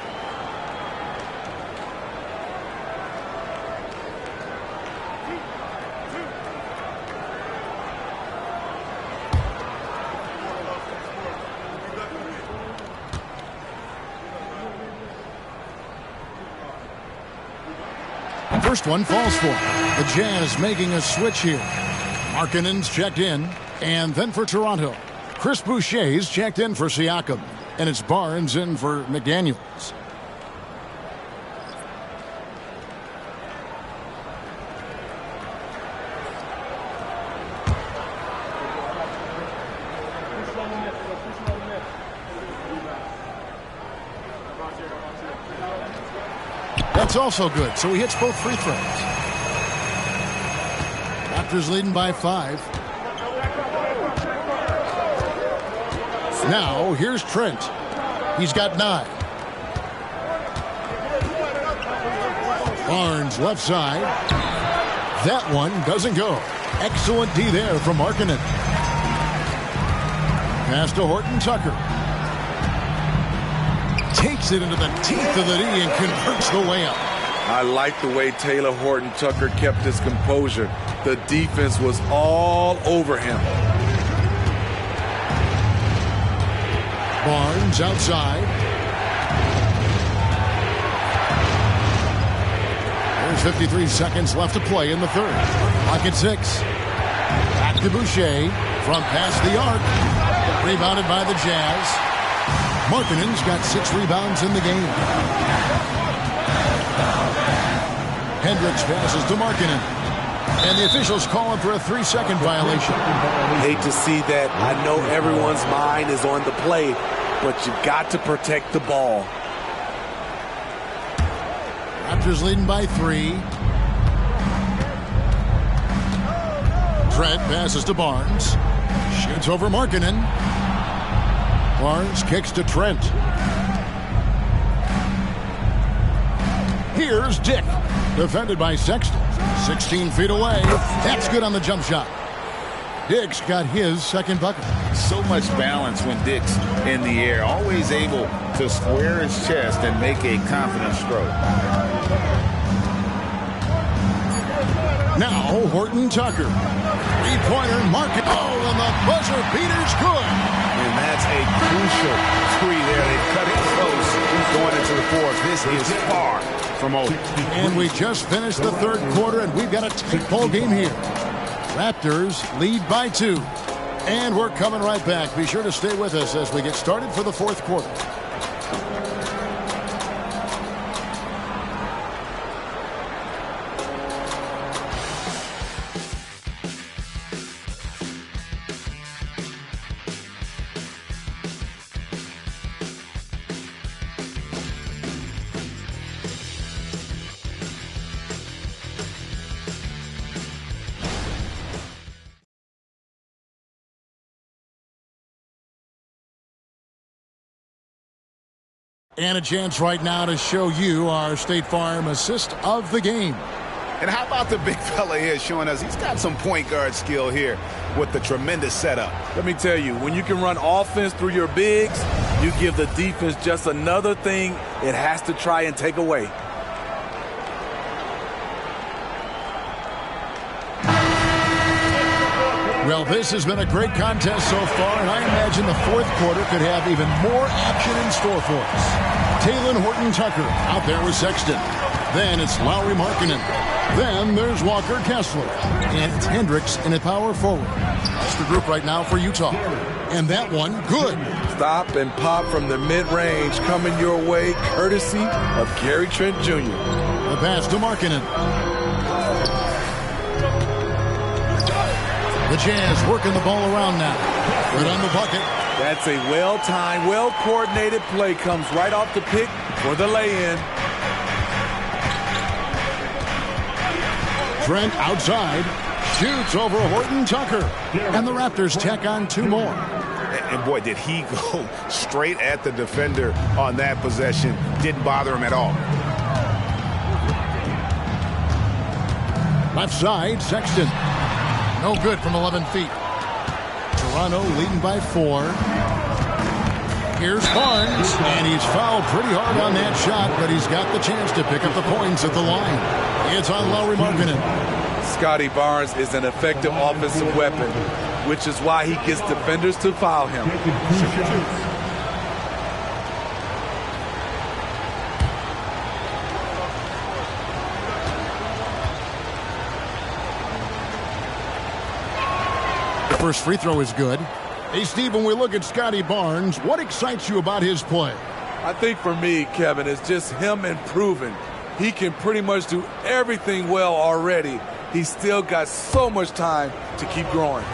First one falls for the Jazz, making a switch here. Markkanen's checked in, and then for Toronto, Chris Boucher's checked in for Siakam, and it's Barnes in for McDaniels. That's also good, so he hits both free throws. Raptors leading by 5. Now, here's Trent. He's got 9. Barnes left side. That one doesn't go. Excellent D there from Markkanen. Pass to Horton Tucker. Takes it into the teeth of the D and converts the layup. I like the way Taylor Horton Tucker kept his composure. The defense was all over him. Barnes outside. There's 53 seconds left to play in the third. Clock at 6. Back to Boucher from past the arc. Rebounded by the Jazz. Markkanen's got 6 rebounds in the game. Hendricks passes to Markkanen. And the officials call him for a 3-second violation. Hate to see that. I know everyone's mind is on the play, but you've got to protect the ball. Raptors leading by 3. Trent passes to Barnes. Shoots over Markkanen. Barnes kicks to Trent. Here's Dick. Defended by Sexton. 16 feet away. That's good on the jump shot. Dick's got his second bucket. So much balance when Dick's in the air. Always able to square his chest and make a confident stroke. Now Horton Tucker. Three-pointer, Markkanen. Oh, and the buzzer beater's good. And that's a crucial three there. They cut it close going into the fourth. This is far from over. And we just finished the third quarter, and we've got a tight ball game here. Raptors lead by 2. And we're coming right back. Be sure to stay with us as we get started for the fourth quarter. And a chance right now to show you our State Farm assist of the game. And how about the big fella here showing us he's got some point guard skill here with the tremendous setup. Let me tell you, when you can run offense through your bigs, you give the defense just another thing it has to try and take away. Well, this has been a great contest so far, and I imagine the fourth quarter could have even more action in store for us. Talen Horton-Tucker out there with Sexton. Then it's Lauri Markkanen. Then there's Walker Kessler. And it's Hendricks in a power forward. That's the group right now for Utah. And that one, good. Stop and pop from the mid-range coming your way, courtesy of Gary Trent Jr. The pass to Markkanen. The Jazz working the ball around now. Good on the bucket. That's a well-timed, well-coordinated play. Comes right off the pick for the lay-in. Trent outside. Shoots over Horton-Tucker. And the Raptors tack on 2 more. And boy, did he go straight at the defender on that possession. Didn't bother him at all. Left side, Sexton. No good from 11 feet. Toronto leading by 4. Here's Barnes, and he's fouled pretty hard on that shot, but he's got the chance to pick up the points at the line. It's on Lauri Markkanen. Scotty Barnes is an effective offensive weapon, which is why he gets defenders to foul him. First free throw is good. Hey, Steve, when we look at Scotty Barnes, what excites you about his play? I think for me, Kevin, it's just him improving. He can pretty much do everything well already. He's still got so much time to keep growing.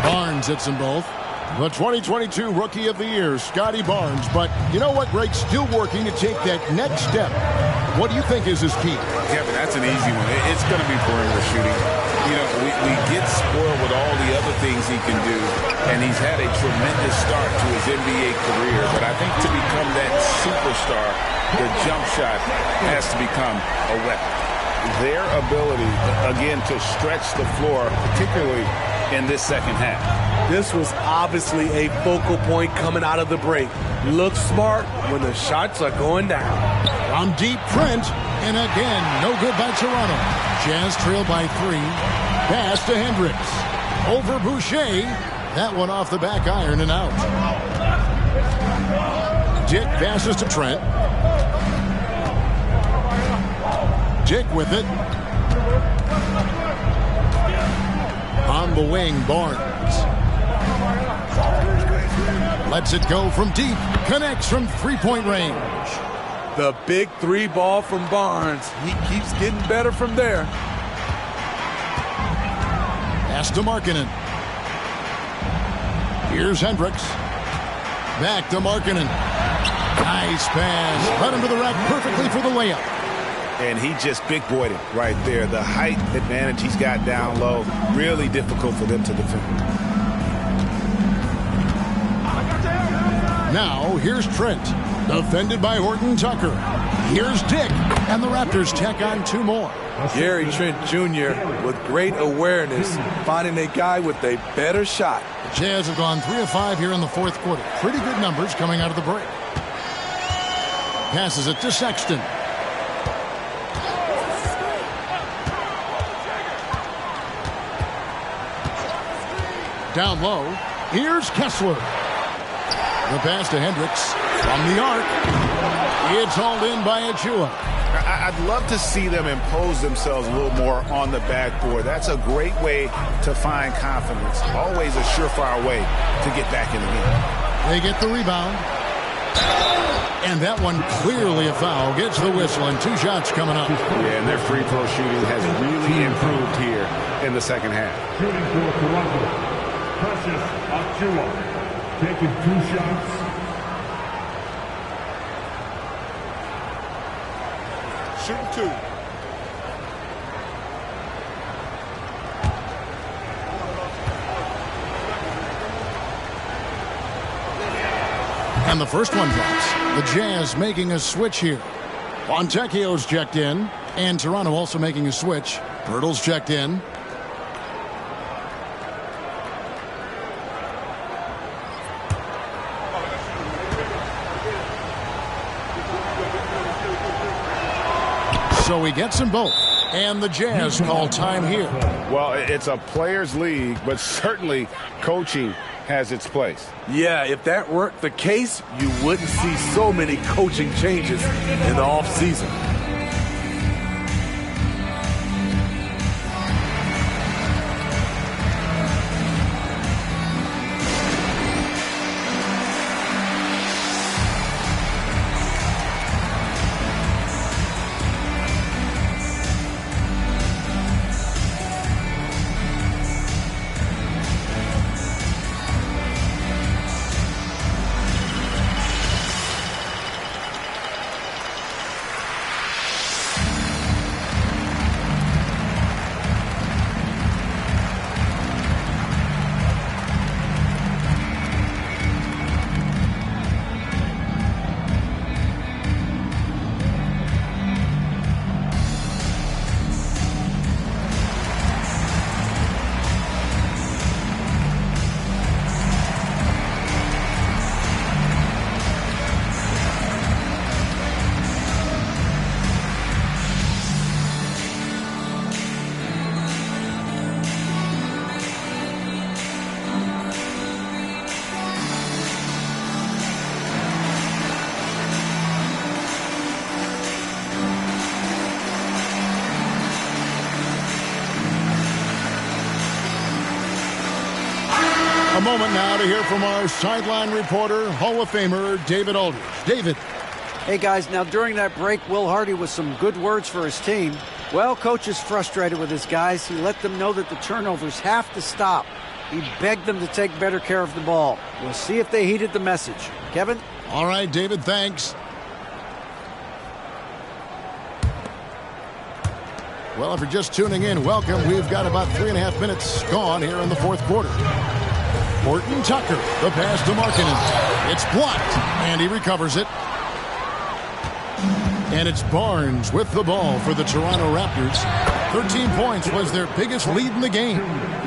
Barnes hits them both. The 2022 Rookie of the Year, Scotty Barnes. But you know what, Greg? Still working to take that next step. What do you think is his key? Kevin, that's an easy one. It's going to be perimeter shooting. You know, we get spoiled with all the other things he can do, and he's had a tremendous start to his NBA career. But I think to become that superstar, the jump shot has to become a weapon. Their ability, again, to stretch the floor, particularly in this second half. This was obviously a focal point coming out of the break. Look smart when the shots are going down. From deep, Trent, and again, no good by Toronto. Jazz trail by 3. Pass to Hendricks. Over Boucher. That one off the back iron and out. Dick passes to Trent. Dick with it. On the wing, Barnes. Lets it go from deep. Connects from three-point range. The big three ball from Barnes. He keeps getting better from there. Pass to Markkanen. Here's Hendricks. Back to Markkanen. Nice pass. Right into the rack perfectly for the layup. And he just big-boyed it right there. The height advantage he's got down low, really difficult for them to defend. Now, here's Trent. Defended by Horton Tucker. Here's Dick. And the Raptors tack on two more. Gary Trent Jr. with great awareness, finding a guy with a better shot. The Jazz have gone 3 of 5 here in the fourth quarter. Pretty good numbers coming out of the break. Passes it to Sexton. Down low. Here's Kessler. The pass to Hendricks. From the arc. It's hauled in by Achua. I'd love to see them impose themselves a little more on the backboard. That's a great way to find confidence. Always a surefire way to get back in the game. They get the rebound. And that one clearly a foul. Gets the whistle and 2 shots coming up. Yeah, and their free throw shooting has really improved here in the second half. Shooting for Toronto, Precious Achiuwa, taking 2 shots. Shooting 2. And the first one drops. The Jazz making a switch here. Fontecchio's checked in. And Toronto also making a switch. Pirtle's checked in. So he gets them both. And the Jazz call time here. Well, it's a players' league, but certainly coaching has its place. Yeah, if that weren't the case, you wouldn't see so many coaching changes in the offseason. A moment now to hear from our sideline reporter, Hall of Famer David Aldridge. David. Hey, guys, now during that break, Will Hardy with some good words for his team. Well, coach is frustrated with his guys. He let them know that the turnovers have to stop. He begged them to take better care of the ball. We'll see if they heeded the message. Kevin? All right, David, thanks. Well, if you're just tuning in, welcome. We've got about 3.5 minutes gone here in the fourth quarter. Horton Tucker, the pass to Markkanen. It's blocked, and he recovers it. And it's Barnes with the ball for the Toronto Raptors. 13 points was their biggest lead in the game.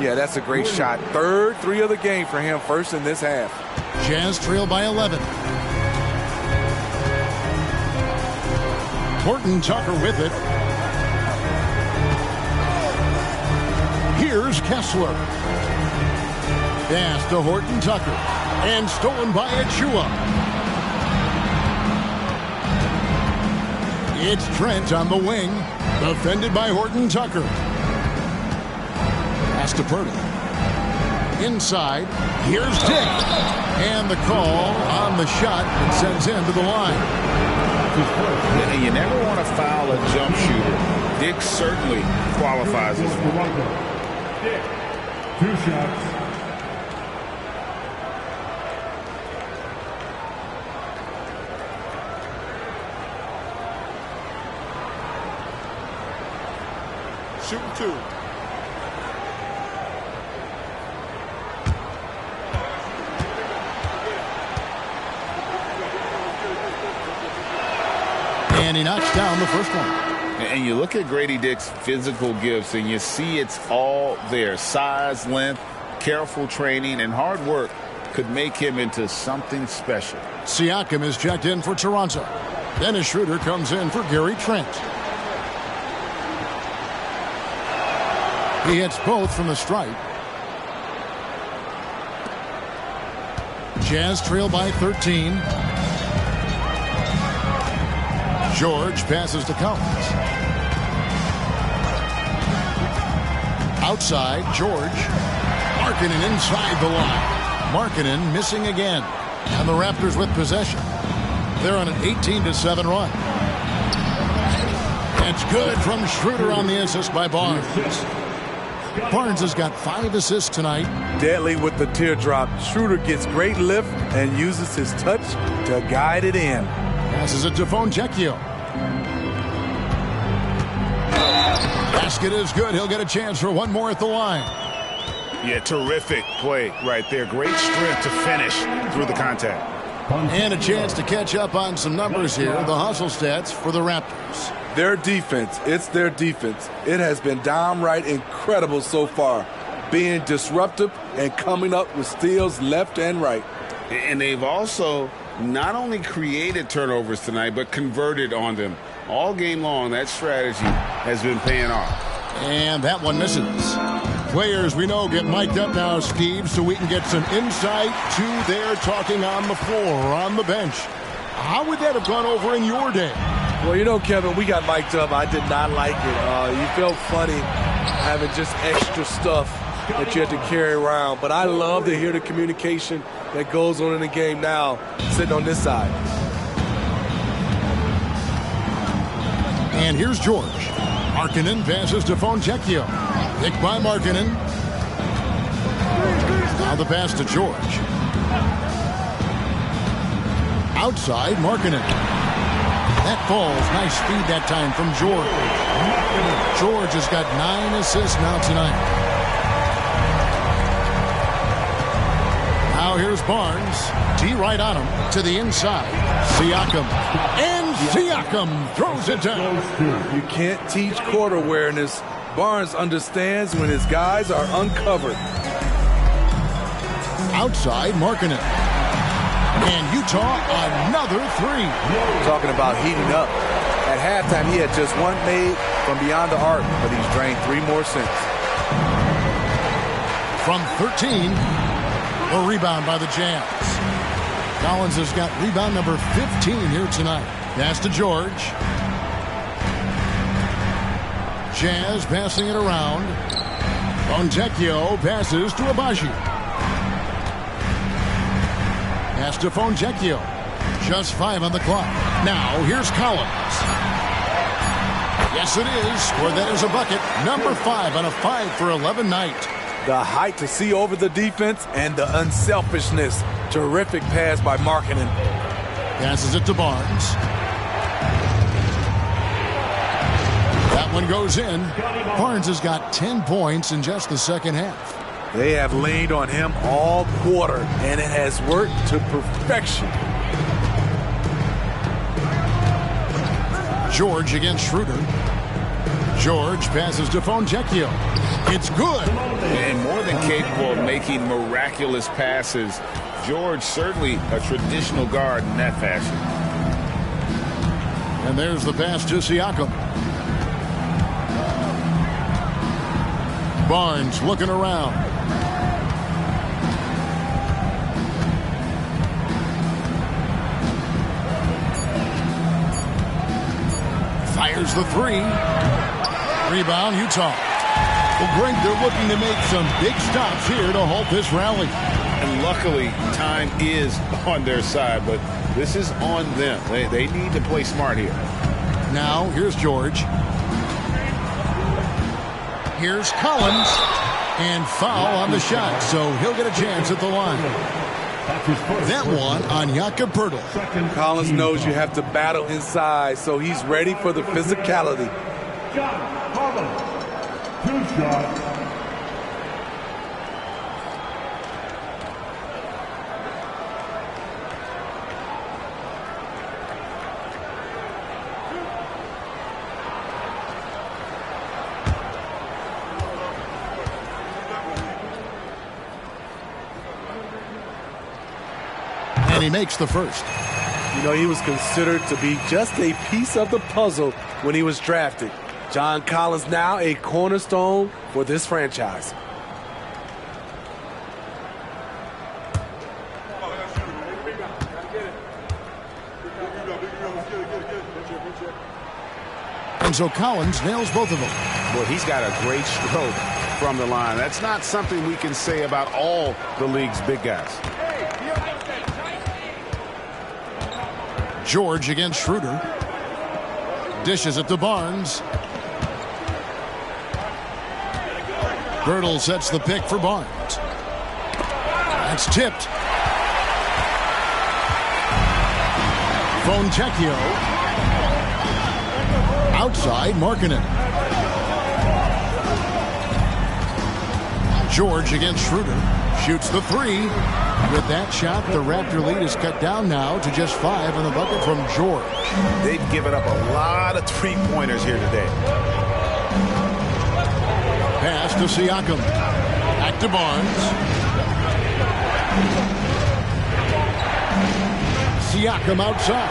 Yeah, that's a great shot. Third 3 of the game for him, first in this half. Jazz trail by 11. Horton Tucker with it. Here's Kessler. Pass to Horton Tucker. And stolen by Achua. It's Trent on the wing. Defended by Horton Tucker. Pass to Purdy. Inside. Here's Dick. And the call on the shot and sends him to the line. And you never want to foul a jump shooter. Dick certainly qualifies as one. Dick, 2 shots. Shooting 2. And he knocks down the first one. And you look at Grady Dick's physical gifts, and you see it's all there. Size, length, careful training, and hard work could make him into something special. Siakam is checked in for Toronto. Dennis Schroeder comes in for Gary Trent. He hits both from the stripe. Jazz trail by 13. George passes to Collins. Outside, George. Markkanen inside the line. Markkanen missing again. And the Raptors with possession. They're on an 18-7 run. It's good from Schroeder on the assist by Barnes. Barnes has got 5 assists tonight. Deadly with the teardrop. Schroeder gets great lift and uses his touch to guide it in. Passes it to Fontecchio. Basket is good. He'll get a chance for one more at the line. Yeah, terrific play right there. Great strength to finish through the contact. And a chance to catch up on some numbers here. The hustle stats for the Raptors. Their defense, it's their defense. It has been downright incredible so far, being disruptive and coming up with steals left and right. And they've also not only created turnovers tonight, but converted on them. All game long, that strategy has been paying off. And that one misses. Players we know get mic'd up now, Steve, so we can get some insight to their talking on the floor, on the bench. How would that have gone over in your day? Well, you know, Kevin, we got mic'd up. I did not like it. You felt funny having just extra stuff that you had to carry around. But I love to hear the communication that goes on in the game now, sitting on this side. And here's George. Markkanen passes to Fontecchio. Picked by Markkanen. Now the pass to George. Outside, Markkanen. That falls. Nice speed that time from George. George has got 9 assists now tonight. Now here's Barnes. D right on him to the inside. Siakam. And Siakam throws it down. You can't teach court awareness. Barnes understands when his guys are uncovered. Outside, Markkanen. And Utah, another 3. Talking about heating up. At halftime, he had just one made from beyond the arc, but he's drained 3 more since. From 13, the rebound by the Jazz. Collins has got rebound number 15 here tonight. Pass to George. Jazz passing it around. Fontecchio passes to Abaji. Pass to Fontecchio. Just 5 on the clock. Now, here's Collins. Yes, it is. Or that is a bucket. Number 5 on a 5 for 11 night. The height to see over the defense and the unselfishness. Terrific pass by Markkanen. Passes it to Barnes. That one goes in. Barnes has got 10 points in just the second half. They have leaned on him all quarter, and it has worked to perfection. George against Schroeder. George passes to Fontecchio. It's good. And more than capable of making miraculous passes. George certainly a traditional guard in that fashion. And there's the pass to Siakam. Barnes looking around. Fires the 3. Rebound, Utah. Well, Greg, they're looking to make some big stops here to halt this rally. And luckily, time is on their side, but this is on them. They need to play smart here. Now, here's George. Here's Collins. And foul on the shot, so he'll get a chance at the line. That one on Jakob Poeltl. Collins knows you have to battle inside, so he's ready for the physicality. John Collins, 2 shots. And he makes the first. You know, he was considered to be just a piece of the puzzle when he was drafted. John Collins now a cornerstone for this franchise. And so Collins nails both of them. Well, he's got a great stroke from the line. That's not something we can say about all the league's big guys. George against Schroeder. Dishes it to Barnes. Poeltl sets the pick for Barnes. That's tipped. Fontecchio. Outside, Markkanen. George against Schroeder. Shoots the three. With that shot, the Raptor lead is cut down now to just 5 on the bucket from George. They've given up a lot of three-pointers here today. Pass to Siakam. Back to Barnes. Siakam outside.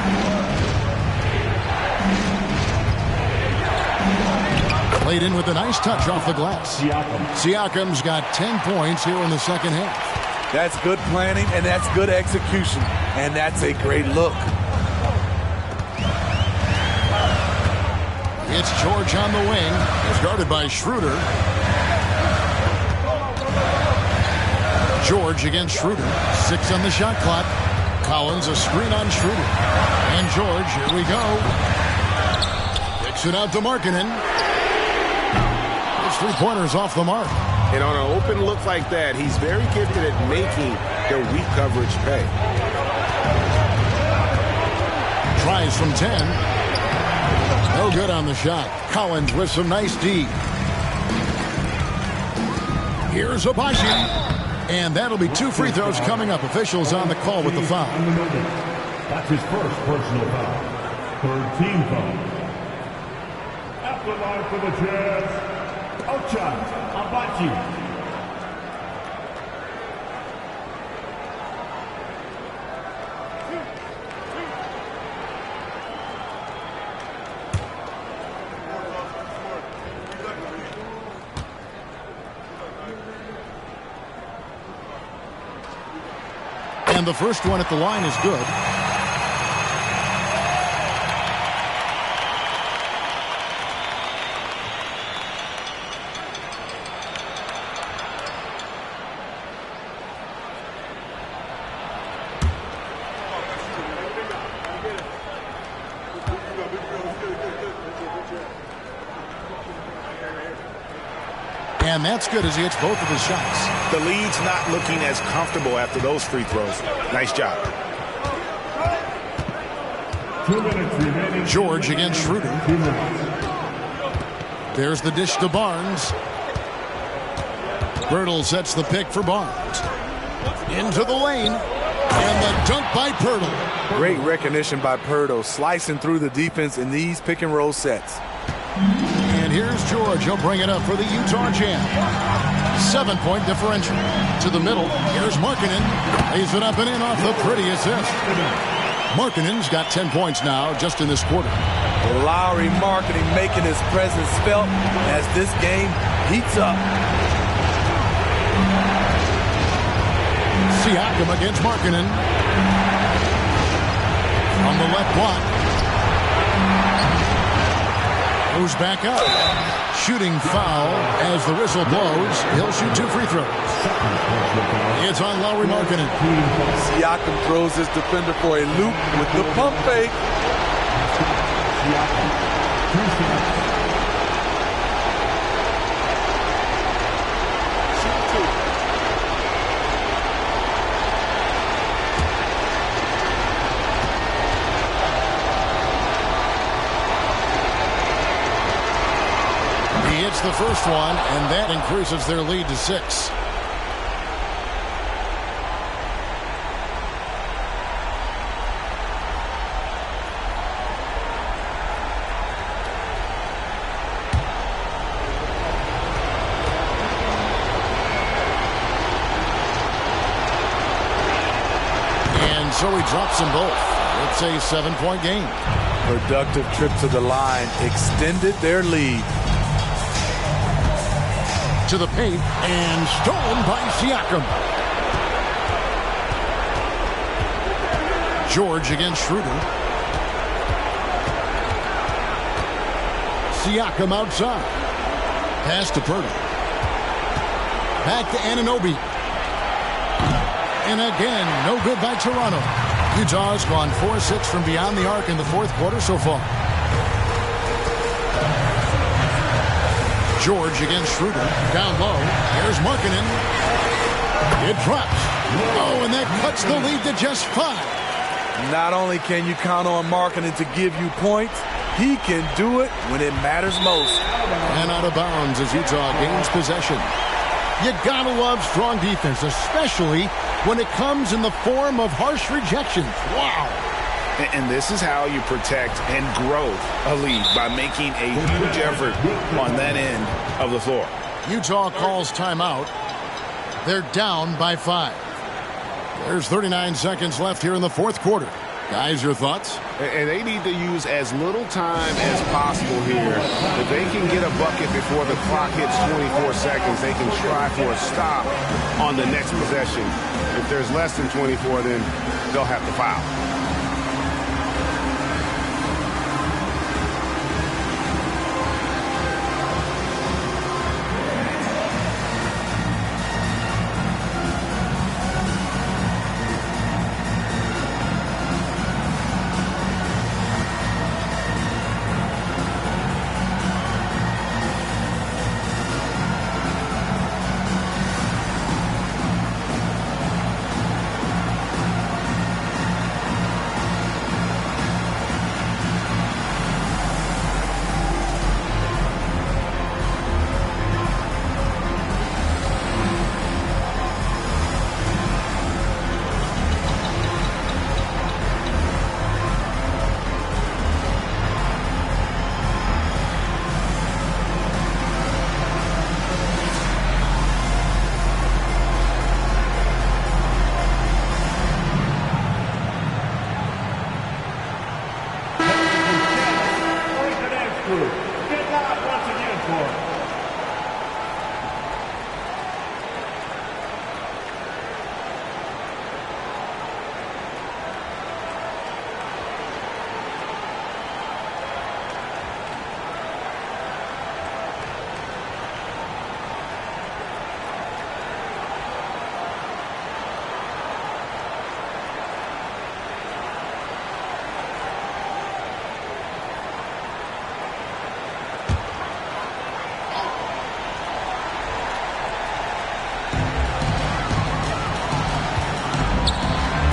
Played in with a nice touch off the glass. Siakam's got 10 points here in the second half. That's good planning, and that's good execution. And that's a great look. It's George on the wing. It's guarded by Schroeder. George against Schroeder. 6 on the shot clock. Collins a screen on Schroeder. And George, here we go. Kicks it out to Markkanen. His three-pointers off the mark. And on an open look like that, he's very gifted at making the weak coverage pay. Tries from 10. No good on the shot. Collins with some nice D. Here's Abaji. And that'll be 2 free throws coming up. Officials on the call with the foul. That's his first personal foul. 3rd team foul. At the line for the Jazz, Ochai Agbaji. And the first one at the line is good. And that's good as he hits both of his shots. The lead's not looking as comfortable after those free throws. Nice job. 2 minutes remaining. George against Schroeder. There's the dish to Barnes. Poeltl sets the pick for Barnes. Into the lane. And the dunk by Poeltl. Great recognition by Poeltl, slicing through the defense in these pick-and-roll sets. And here's George. He'll bring it up for the Utah Jazz. 7-point differential. To the middle. Here's Markkanen. Lays it up and in off the pretty assist. Markkanen's got 10 points now just in this quarter. Lowry Markkanen making his presence felt as this game heats up. Siakam against Markkanen. From the left block. Goes back up. Shooting foul as the whistle blows. He'll shoot 2 free throws. It's on Lauri Markkanen. Siakam throws his defender for a loop with the pump fake. He hits the first one, and that increases their lead to 6. And so he drops them both. It's a 7-point game. Productive trip to the line extended their lead. To the paint and stolen by Siakam. George against Schroeder. Siakam outside. Pass to Purdy. Back to Anunoby. And again, no good by Toronto. Utah has gone 4-6 from beyond the arc in the fourth quarter so far. George against Schroeder. Down low. Here's Markkanen. It drops. Oh, and that cuts the lead to just 5. Not only can you count on Markkanen to give you points, he can do it when it matters most. And out of bounds as Utah gains possession. You gotta love strong defense, especially when it comes in the form of harsh rejections. Wow. And this is how you protect and grow a lead, by making a huge effort on that end of the floor. Utah calls timeout. They're down by 5. There's 39 seconds left here in the fourth quarter. Guys, your thoughts? And they need to use as little time as possible here. If they can get a bucket before the clock hits 24 seconds, they can try for a stop on the next possession. If there's less than 24, then they'll have to foul.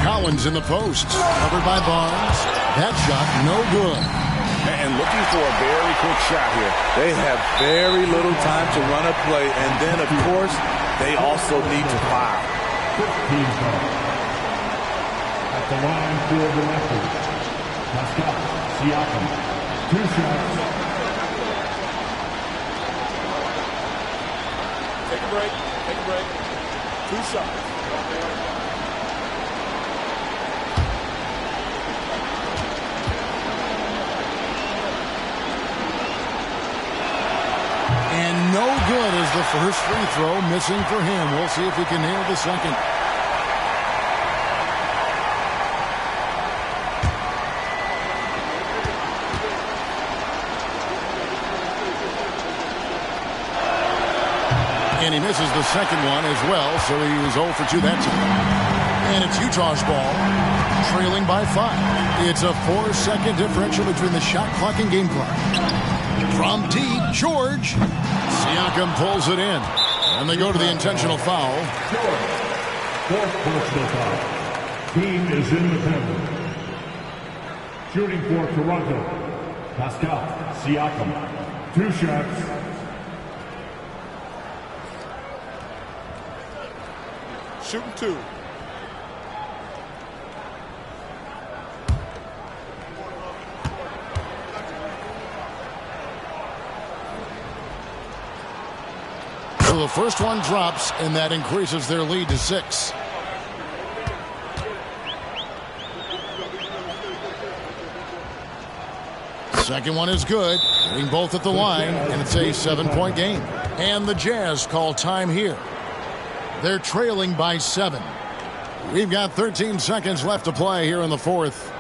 Collins in the post. Covered by Barnes. That shot no good. And looking for a very quick shot here. They have very little time to run a play, and then, of course, they also need to foul. 15 foul. At the line for the Raptors, Pascal Siakam. 2 shots. Take a break. Take a break. 2 shots. And no good as the first free throw missing for him. We'll see if he can nail the second. And he misses the second one as well, so he was 0 for 2 that time. And it's Utah's ball, trailing by 5. It's a 4-second differential between the shot clock and game clock. From deep, George. Siakam pulls it in. And they go to the intentional foul. Fourth personal foul. Team is in the penalty. Shooting for Toronto, Pascal Siakam. 2 shots. Shooting 2. So the first one drops, and that increases their lead to 6. Second one is good, hitting both at the line, and it's a 7-point game. And the Jazz call time here. They're trailing by 7. We've got 13 seconds left to play here in the fourth.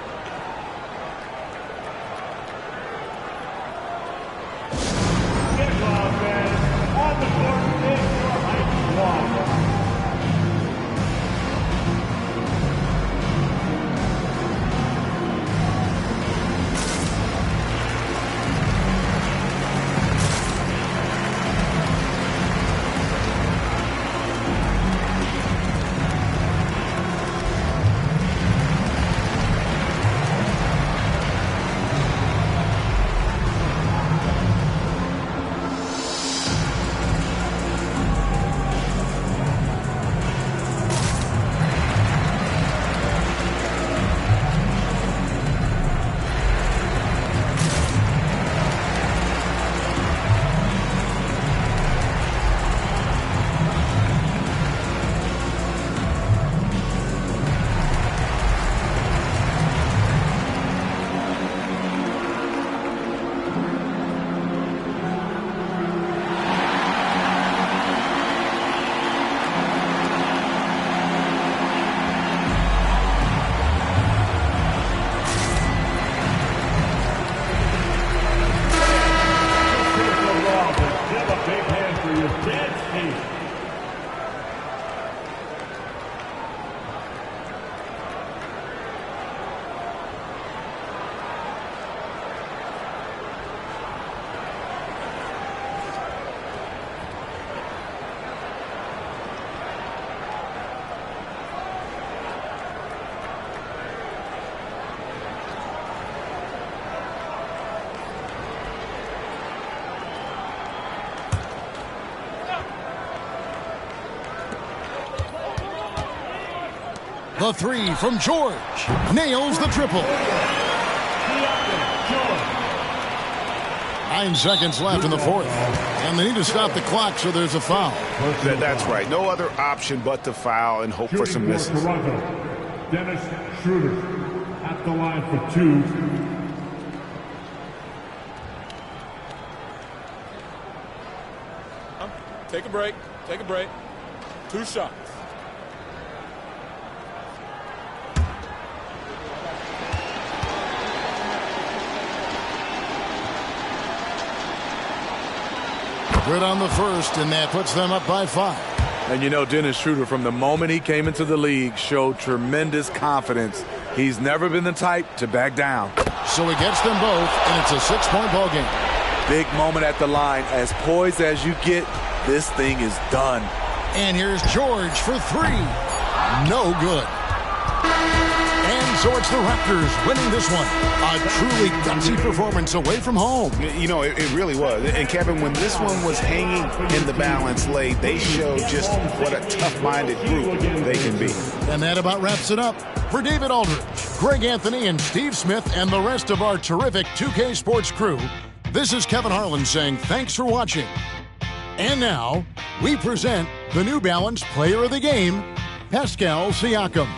The three from George. Nails the triple. 9 seconds left in the fourth. And they need to stop the clock, so there's a foul. That's right. No other option but to foul and hope for some misses. Toronto, Dennis Schroeder at the line for 2. Take a break. Take a break. 2 shots. Good on the first, and that puts them up by 5. And you know, Dennis Schroeder, from the moment he came into the league, showed tremendous confidence. He's never been the type to back down. So he gets them both, and it's a 6-point ball game. Big moment at the line. As poised as you get, this thing is done. And here's George for 3. No good. And so it's the Raptors winning this one. A truly gutsy performance away from home. You know, it really was. And Kevin, when this one was hanging in the balance late, they showed just what a tough-minded group they can be. And that about wraps it up. For David Aldridge, Greg Anthony, and Steve Smith, and the rest of our terrific 2K Sports crew, this is Kevin Harlan saying thanks for watching. And now, we present the New Balance Player of the Game, Pascal Siakam.